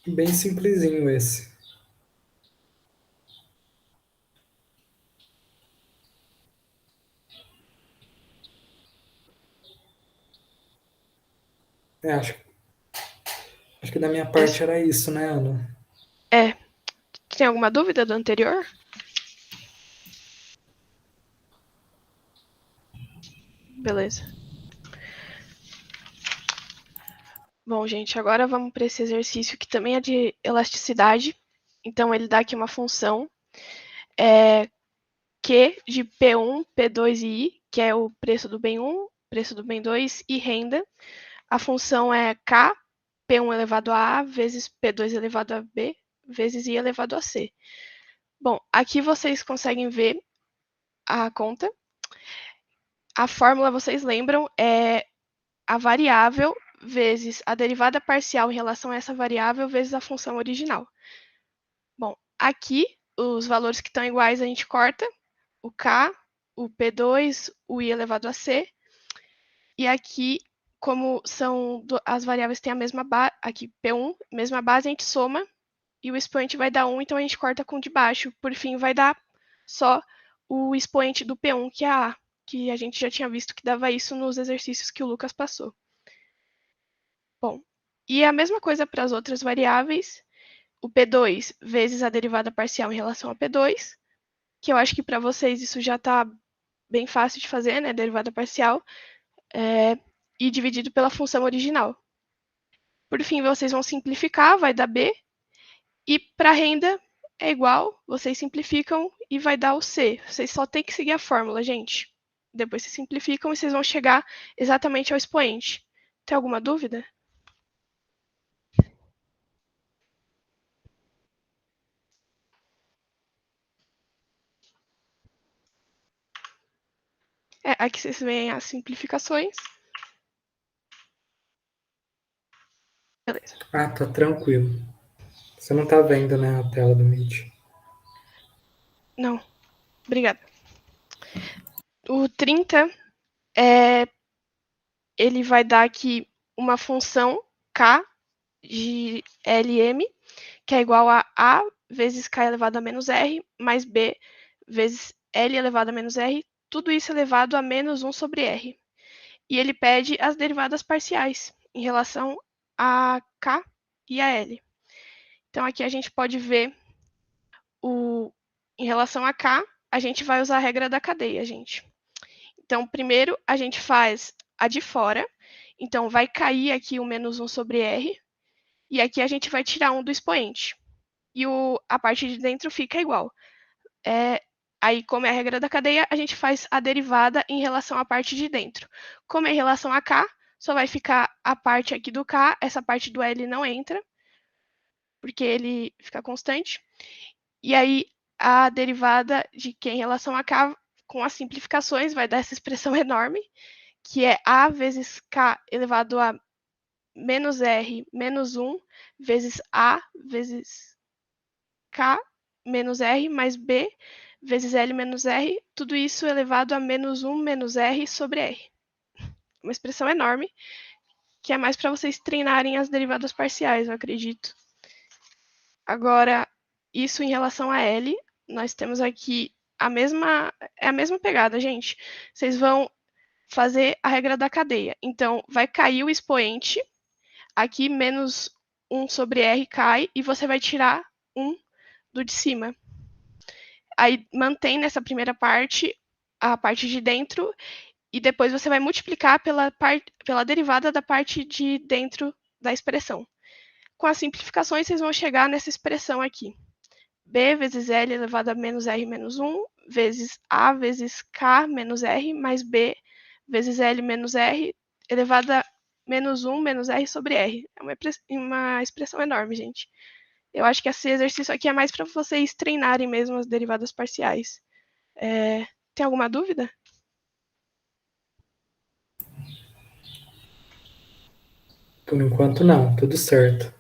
[SPEAKER 1] Bem simplesinho esse. Acho que da minha parte era isso, né, Ana?
[SPEAKER 2] Tem alguma dúvida do anterior? Beleza. Bom, gente, agora vamos para esse exercício que também é de elasticidade. Então, ele dá aqui uma função Q de P1, P2 e I, que é o preço do bem 1, preço do bem 2 e renda. A função é K, P1 elevado a A, vezes P2 elevado a B, vezes I elevado a C. Bom, aqui vocês conseguem ver a conta. A fórmula, vocês lembram, é a variável vezes a derivada parcial em relação a essa variável vezes a função original. Bom, aqui, os valores que estão iguais a gente corta, o K, o P2, o I elevado a C. E aqui, como as variáveis têm a mesma base, aqui P1, mesma base, a gente soma e o expoente vai dar 1, então a gente corta com o de baixo. Por fim, vai dar só o expoente do P1, que é A, que a gente já tinha visto que dava isso nos exercícios que o Lucas passou. Bom, e a mesma coisa para as outras variáveis, o P2 vezes a derivada parcial em relação a P2, que eu acho que para vocês isso já está bem fácil de fazer, né, derivada parcial, e dividido pela função original. Por fim, vocês vão simplificar, vai dar B, e para renda é igual, vocês simplificam e vai dar o C. Vocês só têm que seguir a fórmula, gente. Depois vocês simplificam e vocês vão chegar exatamente ao expoente. Tem alguma dúvida? Aqui vocês veem as simplificações. Beleza.
[SPEAKER 1] Ah, tá tranquilo. Você não tá vendo, né, a tela do Meet.
[SPEAKER 2] Não, obrigada. O 30 ele vai dar aqui uma função k de Lm, que é igual a vezes k elevado a menos r, mais b vezes L elevado a menos r, tudo isso elevado a menos 1 sobre r. E ele pede as derivadas parciais em relação a k e a L. Então, aqui a gente pode ver em relação a k, a gente vai usar a regra da cadeia, gente. Então, primeiro, a gente faz a de fora. Então, vai cair aqui o menos 1 sobre r. E aqui a gente vai tirar 1 do expoente. E a parte de dentro fica igual. Aí, como é a regra da cadeia, a gente faz a derivada em relação à parte de dentro. Como é em relação a k, só vai ficar a parte aqui do k, essa parte do L não entra, porque ele fica constante. E aí, a derivada de Q em relação a K, com as simplificações, vai dar essa expressão enorme, que é A vezes K elevado a menos R menos 1 vezes A vezes K menos R mais B vezes L menos R, tudo isso elevado a menos 1 menos R sobre R. Uma expressão enorme, que é mais para vocês treinarem as derivadas parciais, eu acredito. Agora, isso em relação a L, nós temos aqui a mesma pegada, gente. Vocês vão fazer a regra da cadeia. Então, vai cair o expoente, aqui menos 1 sobre R cai, e você vai tirar 1 do de cima. Aí, mantém nessa primeira parte a parte de dentro, e depois você vai multiplicar pela derivada da parte de dentro da expressão. Com as simplificações, vocês vão chegar nessa expressão aqui. B vezes L elevado a menos R menos 1, vezes A vezes K menos R, mais B vezes L menos R, elevado a menos 1 menos R sobre R. É uma expressão enorme, gente. Eu acho que esse exercício aqui é mais para vocês treinarem mesmo as derivadas parciais. Tem alguma dúvida?
[SPEAKER 1] Por enquanto, não. Tudo certo.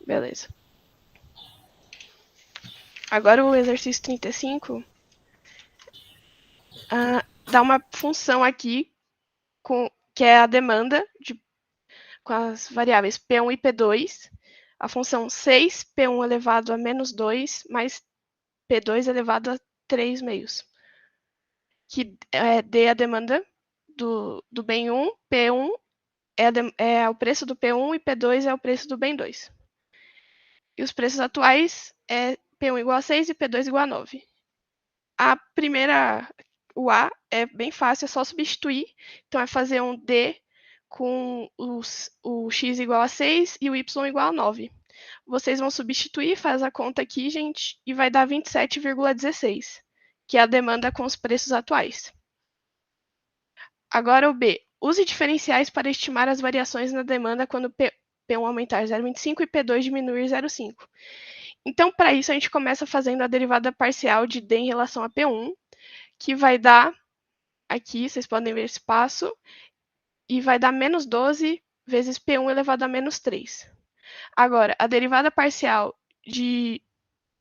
[SPEAKER 2] Beleza. Agora o exercício 35 dá uma função aqui que é a demanda com as variáveis P1 e P2, a função 6P1 elevado a menos 2 mais P2 elevado a 3 meios, que dê a demanda do bem 1, P1 é o preço do P1 e P2 é o preço do bem 2. E os preços atuais é P1 igual a 6 e P2 igual a 9. A primeira, o A, é bem fácil, é só substituir. Então, é fazer um D com o x igual a 6 e o y igual a 9. Vocês vão substituir, faz a conta aqui, gente, e vai dar 27,16, que é a demanda com os preços atuais. Agora o B. Use diferenciais para estimar as variações na demanda quando P1 aumentar 0,25 e P2 diminuir 0,5. Então, para isso, a gente começa fazendo a derivada parcial de D em relação a P1, que vai dar, aqui, vocês podem ver esse passo, e vai dar menos 12 vezes P1 elevado a menos 3. Agora, a derivada parcial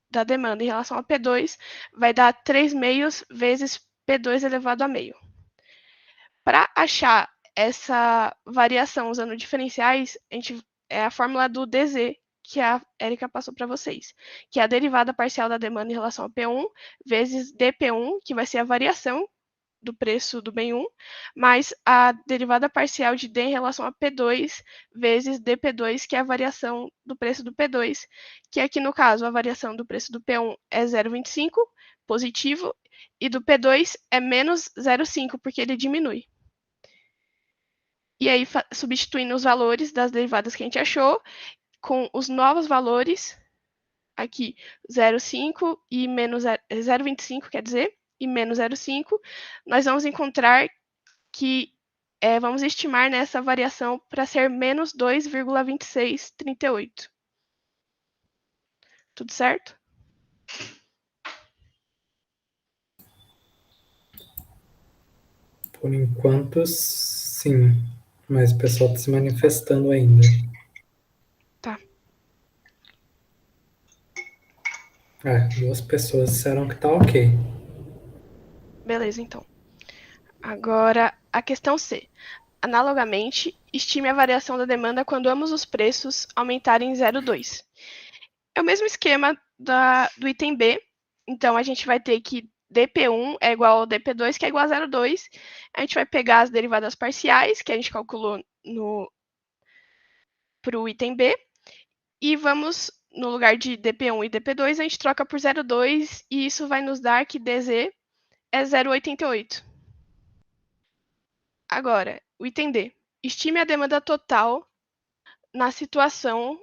[SPEAKER 2] da demanda em relação a P2 vai dar 3 meios vezes P2 elevado a meio. Para achar essa variação usando diferenciais, é a fórmula do DZ, que a Érica passou para vocês, que é a derivada parcial da demanda em relação a P1 vezes dP1, que vai ser a variação do preço do bem 1, mais a derivada parcial de D em relação a P2 vezes dP2, que é a variação do preço do P2, que aqui no caso a variação do preço do P1 é 0,25, positivo, e do P2 é menos 0,5, porque ele diminui. E aí, substituindo os valores das derivadas que a gente achou, com os novos valores, aqui 0,5 e menos 0,25, quer dizer, e menos 0,5, nós vamos encontrar que vamos estimar nessa variação para ser menos 2,2638. Tudo certo?
[SPEAKER 1] Por enquanto, sim. Mas o pessoal está se manifestando ainda.
[SPEAKER 2] Tá.
[SPEAKER 1] Duas pessoas disseram que tá ok.
[SPEAKER 2] Beleza, então. Agora, a questão C. Analogamente, estime a variação da demanda quando ambos os preços aumentarem em 0,2. É o mesmo esquema do item B. Então, a gente vai ter que dp1 é igual ao dp2, que é igual a 0,2. A gente vai pegar as derivadas parciais, que a gente calculou para o item B, e vamos, no lugar de dp1 e dp2, a gente troca por 0,2, e isso vai nos dar que dz é 0,88. Agora, o item D. Estime a demanda total na situação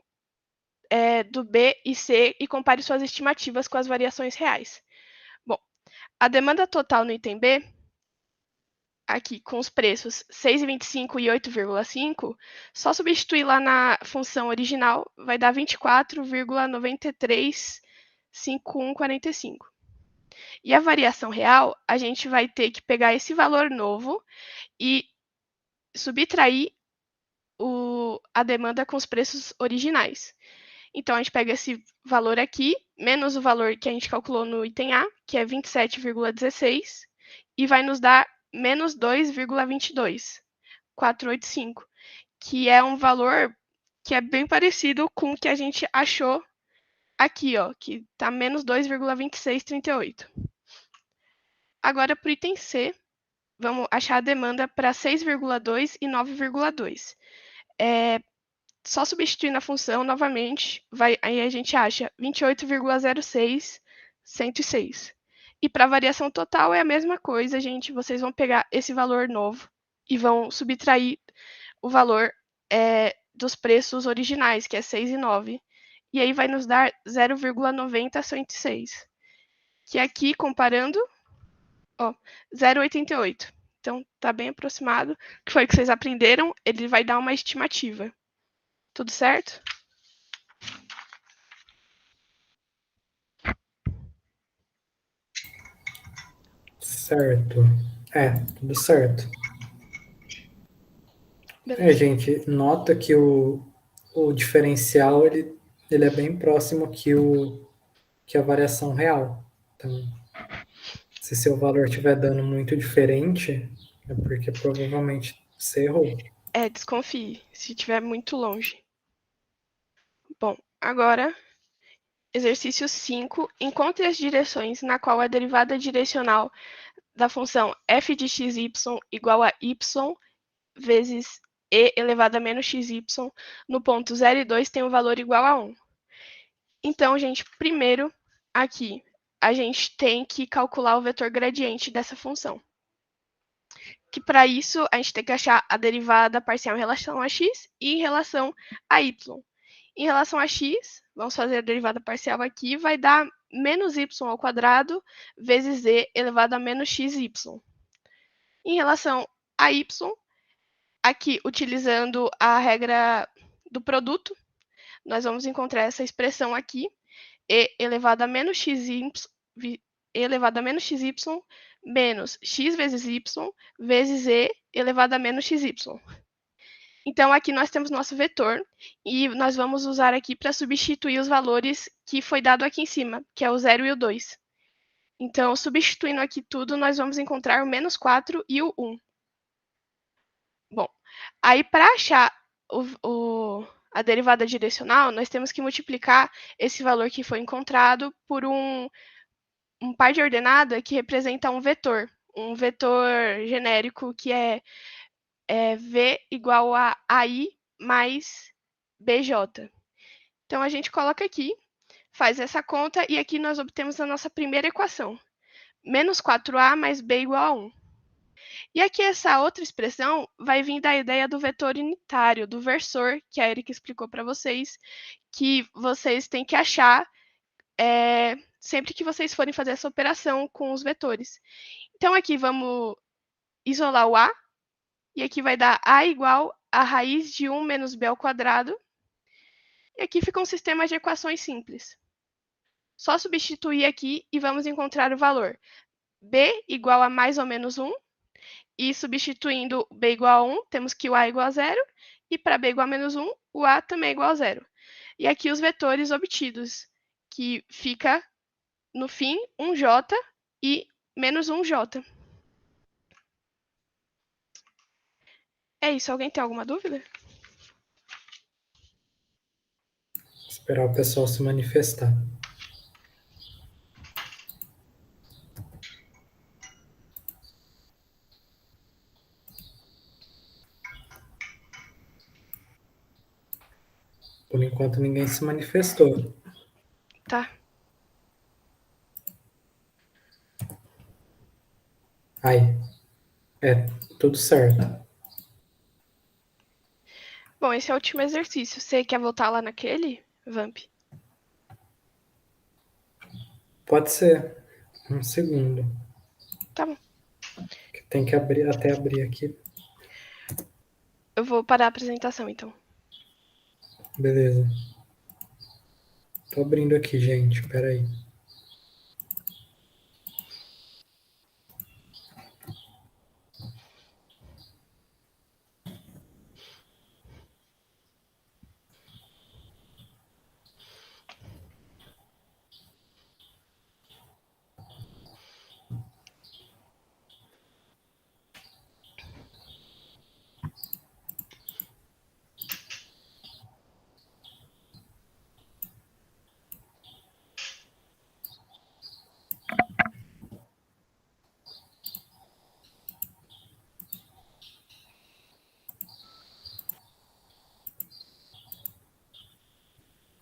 [SPEAKER 2] do B e C e compare suas estimativas com as variações reais. Bom, a demanda total no item B, aqui com os preços 6,25 e 8,5, só substituir lá na função original vai dar 24,935145. E a variação real, a gente vai ter que pegar esse valor novo e subtrair a demanda com os preços originais. Então, a gente pega esse valor aqui, menos o valor que a gente calculou no item A, que é 27,16, e vai nos dar menos 2,22485, que é um valor que é bem parecido com o que a gente achou aqui, ó, que está menos 2,2638. Agora, para o item C, vamos achar a demanda para 6,2 e 9,2. Só substituindo a função novamente, aí a gente acha 28,06, E para a variação total é a mesma coisa, gente. Vocês vão pegar esse valor novo e vão subtrair o valor dos preços originais, que é 6 e 9. E aí vai nos dar 0,9026. Que aqui, comparando, 0,88. Então, tá bem aproximado. Que foi o que vocês aprenderam, ele vai dar uma estimativa. Tudo certo?
[SPEAKER 1] Certo. Tudo certo.
[SPEAKER 2] Beleza.
[SPEAKER 1] Gente, nota que o diferencial ele é bem próximo que a variação real. Então, se seu valor estiver dando muito diferente, é porque provavelmente você errou.
[SPEAKER 2] Desconfie, se estiver muito longe. Bom, agora, exercício 5. Encontre as direções na qual a derivada direcional da função f de xy igual a y vezes e elevado a menos xy no ponto 0 e 2 tem um valor igual a 1. Então, gente, primeiro, aqui, a gente tem que calcular o vetor gradiente dessa função. Que para isso, a gente tem que achar a derivada parcial em relação a x e em relação a y. Em relação a x, vamos fazer a derivada parcial aqui, vai dar menos y ao quadrado vezes e elevado a menos xy. Em relação a y, aqui, utilizando a regra do produto, nós vamos encontrar essa expressão aqui, e elevado a menos xy, menos x vezes y vezes e elevado a menos xy. Então, aqui nós temos nosso vetor, e nós vamos usar aqui para substituir os valores que foi dado aqui em cima, que é o 0 e o 2. Então, substituindo aqui tudo, nós vamos encontrar o menos 4 e o 1. Bom, aí para achar a derivada direcional, nós temos que multiplicar esse valor que foi encontrado por um par de ordenada que representa um vetor genérico que é V igual a AI mais BJ. Então, a gente coloca aqui, faz essa conta, e aqui nós obtemos a nossa primeira equação. Menos 4A mais B igual a 1. E aqui essa outra expressão vai vir da ideia do vetor unitário, do versor, que a Erika explicou para vocês, que vocês têm que achar sempre que vocês forem fazer essa operação com os vetores. Então, aqui vamos isolar o A, e aqui vai dar A igual a raiz de 1 menos B ao quadrado. E aqui fica um sistema de equações simples. Só substituir aqui e vamos encontrar o valor. B igual a mais ou menos 1 E substituindo b igual a 1, temos que o a é igual a 0. E para b igual a menos 1, o a também é igual a 0. E aqui os vetores obtidos, que fica, no fim, 1j e menos 1j. É isso. Alguém tem alguma dúvida?
[SPEAKER 1] Esperar o pessoal se manifestar. Por enquanto ninguém se manifestou.
[SPEAKER 2] Tá.
[SPEAKER 1] Aí. É, tudo certo.
[SPEAKER 2] Bom, esse é o último exercício. Você quer voltar lá naquele, Vamp?
[SPEAKER 1] Pode ser. Um segundo.
[SPEAKER 2] Tá bom.
[SPEAKER 1] Tem que abrir, até abrir aqui.
[SPEAKER 2] Eu vou parar a apresentação, então.
[SPEAKER 1] Beleza. Tô abrindo aqui, gente. Pera aí.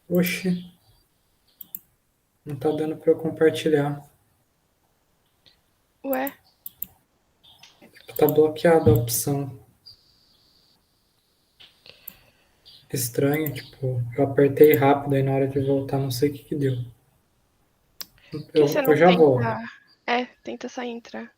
[SPEAKER 1] Oxi. Não tá dando pra eu compartilhar.
[SPEAKER 2] Ué?
[SPEAKER 1] Tá bloqueada a opção. Estranho, tipo, eu apertei rápido aí na hora de voltar, não sei o que que deu.
[SPEAKER 2] Por que você
[SPEAKER 1] Eu
[SPEAKER 2] não
[SPEAKER 1] já volto.
[SPEAKER 2] tenta... tenta sair e entrar.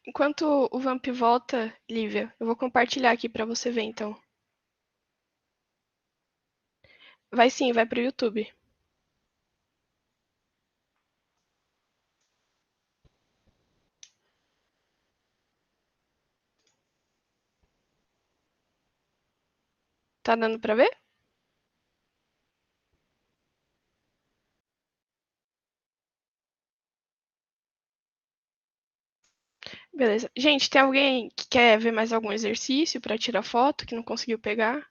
[SPEAKER 2] Enquanto o Vamp volta, Lívia, eu vou compartilhar aqui pra você ver, então. Vai sim, vai pro YouTube. Tá dando pra ver? Beleza. Gente, tem alguém que quer ver mais algum exercício pra tirar foto, que não conseguiu pegar?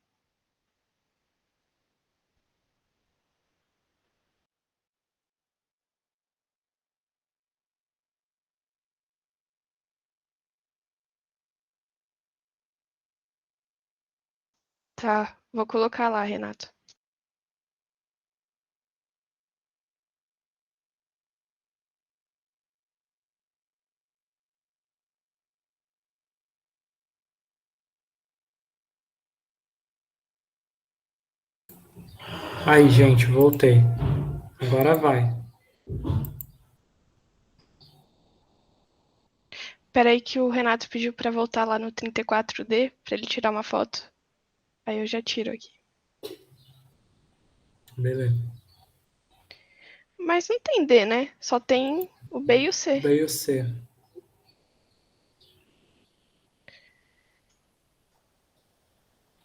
[SPEAKER 2] Tá, vou colocar lá, Renato.
[SPEAKER 1] Aí, gente, voltei. Agora vai.
[SPEAKER 2] Espera aí que o Renato pediu pra voltar lá no 34D pra ele tirar uma foto. Aí eu já tiro aqui.
[SPEAKER 1] Beleza.
[SPEAKER 2] Mas não tem D, né? Só tem o B e o C.
[SPEAKER 1] B e o C.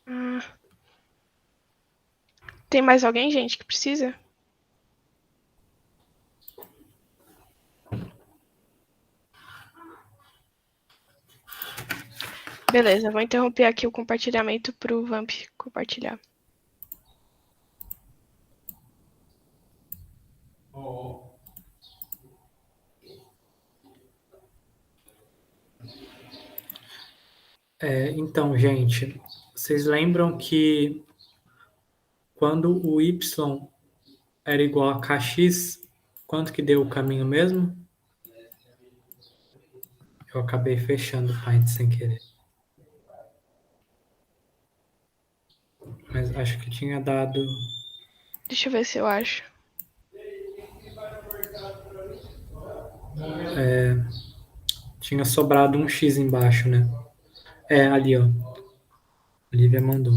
[SPEAKER 2] Ah, tem mais alguém, gente, que precisa? Beleza, vou interromper aqui o compartilhamento pro Vamp compartilhar.
[SPEAKER 1] Então, gente, vocês lembram que quando o y era igual a kx, quanto que deu o caminho mesmo? Eu acabei fechando o Paint sem querer. Mas acho que tinha dado.
[SPEAKER 2] Deixa eu ver se eu acho.
[SPEAKER 1] Tinha sobrado um x embaixo, né? É, ali, ó. Lívia mandou.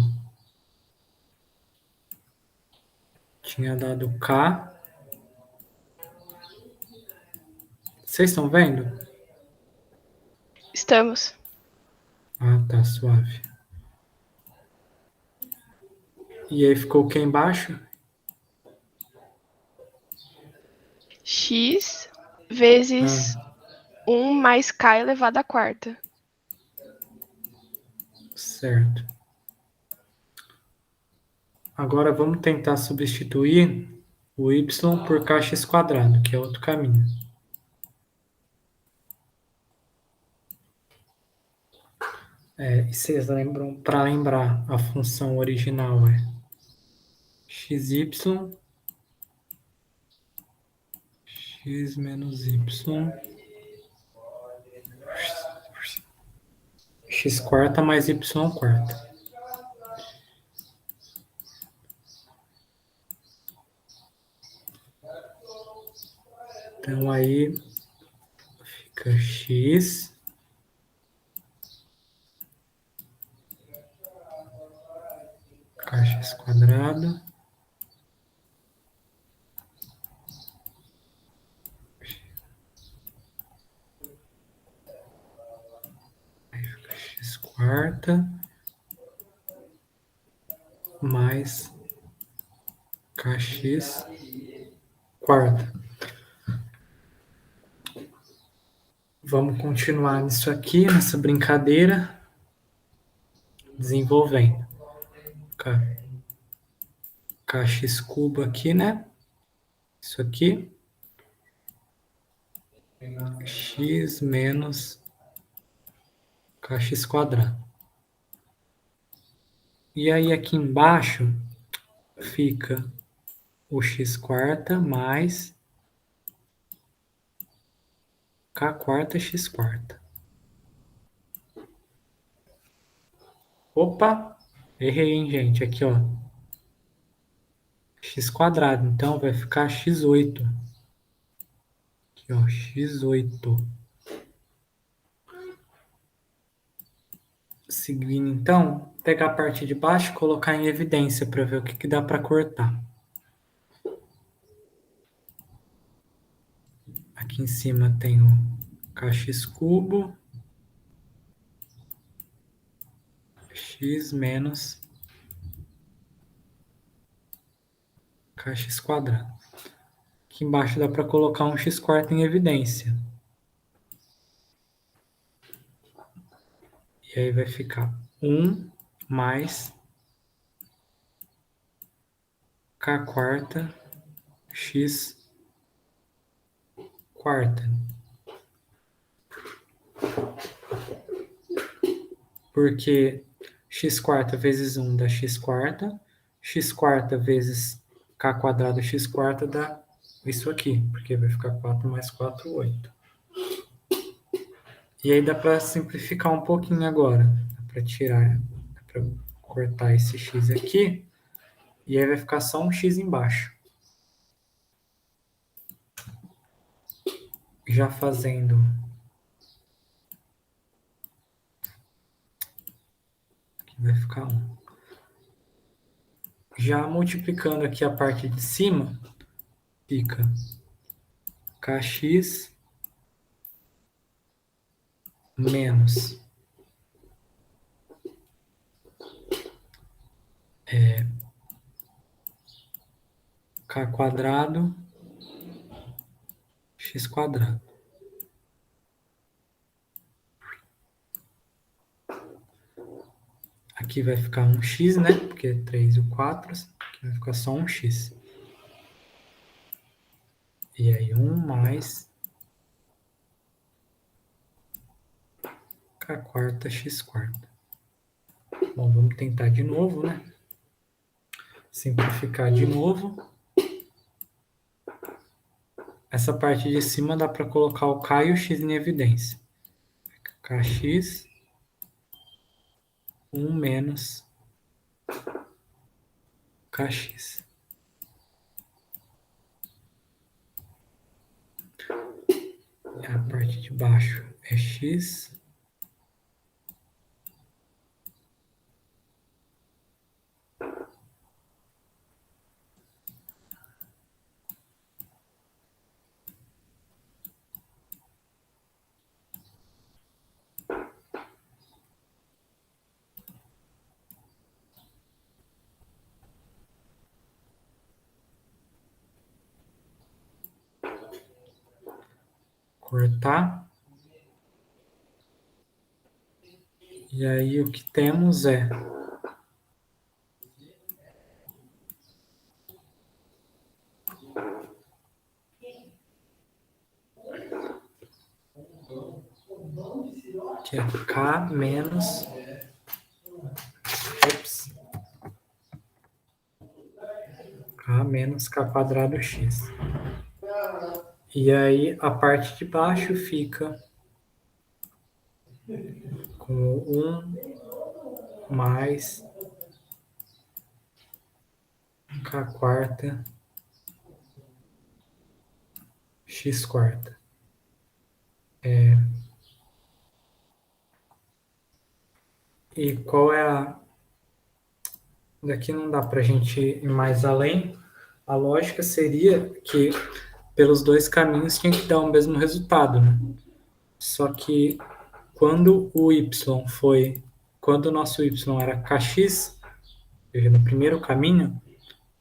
[SPEAKER 1] Tinha dado K. Vocês estão vendo?
[SPEAKER 2] Estamos.
[SPEAKER 1] Ah, tá, suave. E aí ficou o que embaixo?
[SPEAKER 2] X vezes
[SPEAKER 1] Ah,
[SPEAKER 2] 1 mais K elevado à quarta.
[SPEAKER 1] certo. Agora vamos tentar substituir o y por kx quadrado, que é outro caminho. E vocês lembram, para lembrar, a função original é xy, x menos y, x quarta mais y quarta. Então aí fica x kx quadrado x quarta mais kx quarta. Vamos continuar nisso aqui, nessa brincadeira, desenvolvendo. Kx cubo aqui, né? Isso aqui. X menos kx quadrado. E aí aqui embaixo fica o x quarta mais k quarta x quarta. Opa! Errei, hein, gente? Aqui, ó. X quadrado. Então vai ficar x8. Aqui, ó. X8. Seguindo, então, pegar a parte de baixo e colocar em evidência para ver o que dá para cortar. Aqui em cima tem o kx cubo, x menos kx quadrado. Aqui embaixo dá para colocar um x quarto em evidência. E aí vai ficar 1 mais k quarta x quarta. Porque x quarta vezes 1 dá x quarta vezes k quadrado x quarta dá isso aqui, porque vai ficar 4 mais 4, 8. E aí dá para simplificar um pouquinho agora. Dá para tirar, dá para cortar esse x aqui, e aí vai ficar só um x embaixo. Já fazendo... Aqui vai ficar 1. Já multiplicando aqui a parte de cima, fica kx menos k quadrado x quadrado. Aqui vai ficar um x, né? Porque 3 e o 4. Aqui vai ficar só um x. E aí 1 mais k quarta x quarta. Bom, vamos tentar de novo, né? Simplificar de novo. Essa parte de cima dá para colocar o k e o x em evidência. Fica kx 1 menos kx. A parte de baixo é x. Cortar. E aí o que temos é que é k menos k menos k quadrado x. E aí a parte de baixo fica com 1 mais k quarta x quarta. E qual é a... Daqui não dá para a gente ir mais além. A lógica seria que pelos dois caminhos tinha que dar o mesmo resultado, né? Só que quando o y foi... Quando o nosso y era kx, ou seja, no primeiro caminho,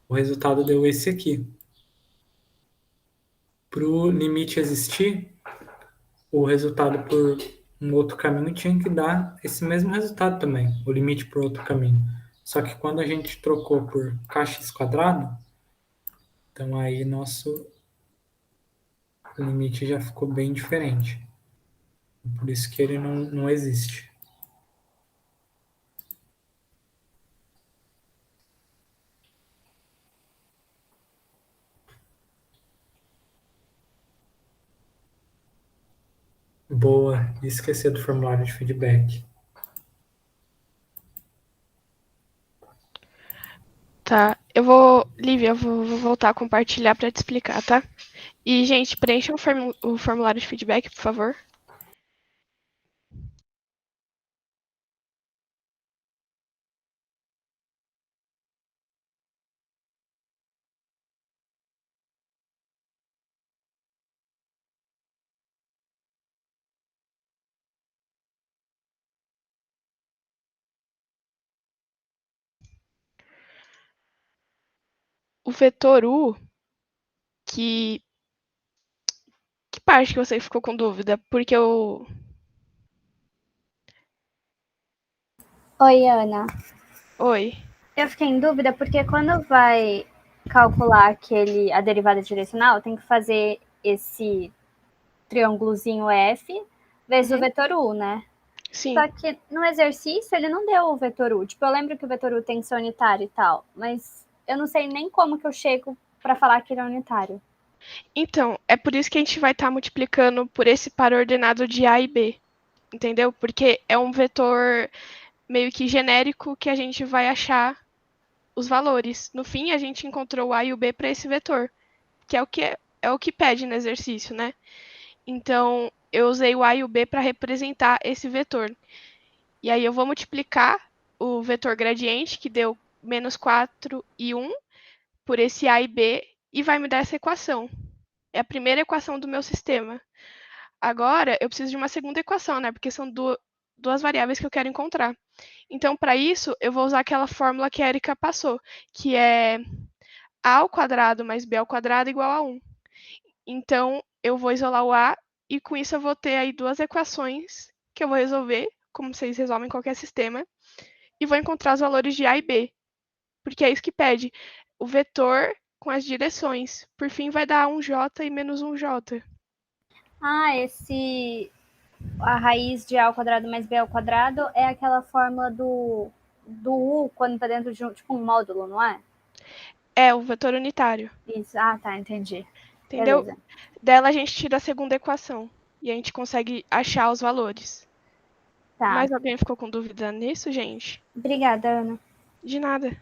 [SPEAKER 1] o resultado deu esse aqui. Para o limite existir, o resultado por um outro caminho tinha que dar esse mesmo resultado também, o limite por outro caminho. Só que quando a gente trocou por kx quadrado, então aí nosso limite já ficou bem diferente. Por isso que ele não existe. Boa, esqueci do formulário de feedback.
[SPEAKER 2] Tá, Lívia, eu vou voltar a compartilhar para te explicar, tá? E, gente, preencham o formulário de feedback, por favor. O vetor U, que parte que você ficou com dúvida? Porque eu...
[SPEAKER 3] Oi, Ana.
[SPEAKER 2] Oi.
[SPEAKER 3] Eu fiquei em dúvida porque quando vai calcular a derivada direcional, tem que fazer esse triângulozinho F vezes o vetor U, né?
[SPEAKER 2] Sim.
[SPEAKER 3] Só que no exercício ele não deu o vetor U. Tipo, eu lembro que o vetor U tem que ser unitário e tal, mas eu não sei nem como que eu chego para falar que ele é unitário.
[SPEAKER 2] Então, é por isso que a gente vai estar multiplicando por esse par ordenado de A e B, entendeu? Porque é um vetor meio que genérico que a gente vai achar os valores. No fim, a gente encontrou o A e o B para esse vetor, que é o que pede no exercício, né? Então, eu usei o A e o B para representar esse vetor. E aí eu vou multiplicar o vetor gradiente, que deu menos 4 e 1, por esse A e B, e vai me dar essa equação. É a primeira equação do meu sistema. Agora, eu preciso de uma segunda equação, né? Porque são duas variáveis que eu quero encontrar. Então, para isso, eu vou usar aquela fórmula que a Erika passou, que é a ao quadrado mais b ao quadrado igual a 1. Então, eu vou isolar o a e com isso eu vou ter aí duas equações que eu vou resolver, como vocês resolvem qualquer sistema, e vou encontrar os valores de a e b, porque é isso que pede o vetor com as direções. Por fim, vai dar 1j e menos 1j.
[SPEAKER 3] Ah, a raiz de A ao quadrado mais B ao quadrado é aquela fórmula do U quando tá dentro de tipo um módulo, não é?
[SPEAKER 2] É o vetor unitário.
[SPEAKER 3] Isso. Ah, tá, entendi.
[SPEAKER 2] Entendeu?
[SPEAKER 3] Beleza.
[SPEAKER 2] Dela a gente tira a segunda equação e a gente consegue achar os valores.
[SPEAKER 3] Tá.
[SPEAKER 2] Mais alguém ficou com dúvida nisso, gente?
[SPEAKER 3] Obrigada, Ana.
[SPEAKER 2] De nada.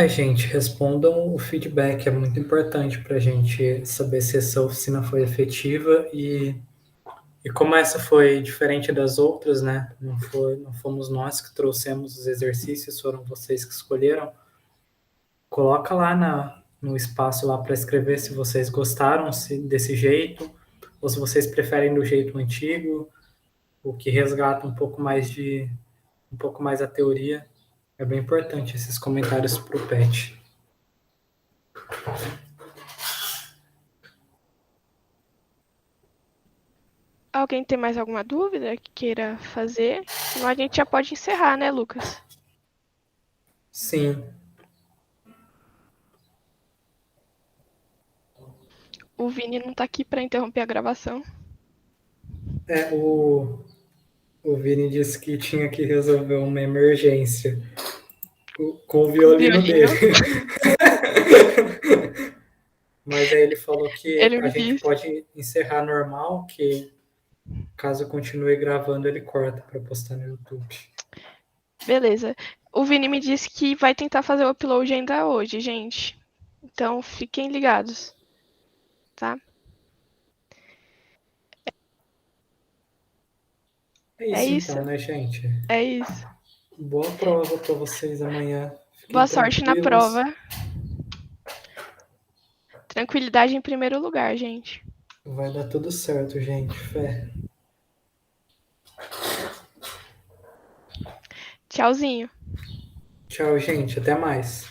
[SPEAKER 1] Gente, respondam o feedback, é muito importante para a gente saber se essa oficina foi efetiva e como essa foi diferente das outras, né? Não fomos nós que trouxemos os exercícios, foram vocês que escolheram. Coloca lá no espaço lá para escrever se vocês gostaram desse jeito ou se vocês preferem do jeito antigo, o que resgata um pouco mais a teoria. É bem importante esses comentários para o PET.
[SPEAKER 2] Alguém tem mais alguma dúvida que queira fazer? Senão a gente já pode encerrar, né, Lucas?
[SPEAKER 1] Sim.
[SPEAKER 2] O Vini não tá aqui para interromper a gravação.
[SPEAKER 1] O Vini disse que tinha que resolver uma emergência com o violino dele. Mas aí ele falou que a gente pode encerrar normal, que caso continue gravando, ele corta para postar no YouTube.
[SPEAKER 2] Beleza. O Vini me disse que vai tentar fazer o upload ainda hoje, gente. Então fiquem ligados, tá?
[SPEAKER 1] É isso então, né, gente?
[SPEAKER 2] É isso.
[SPEAKER 1] Boa prova para vocês amanhã. Fiquem
[SPEAKER 2] Boa sorte na
[SPEAKER 1] tranquilos.
[SPEAKER 2] prova. Tranquilidade em primeiro lugar, gente.
[SPEAKER 1] Vai dar tudo certo, gente. Fé.
[SPEAKER 2] Tchauzinho.
[SPEAKER 1] Tchau, gente. Até mais.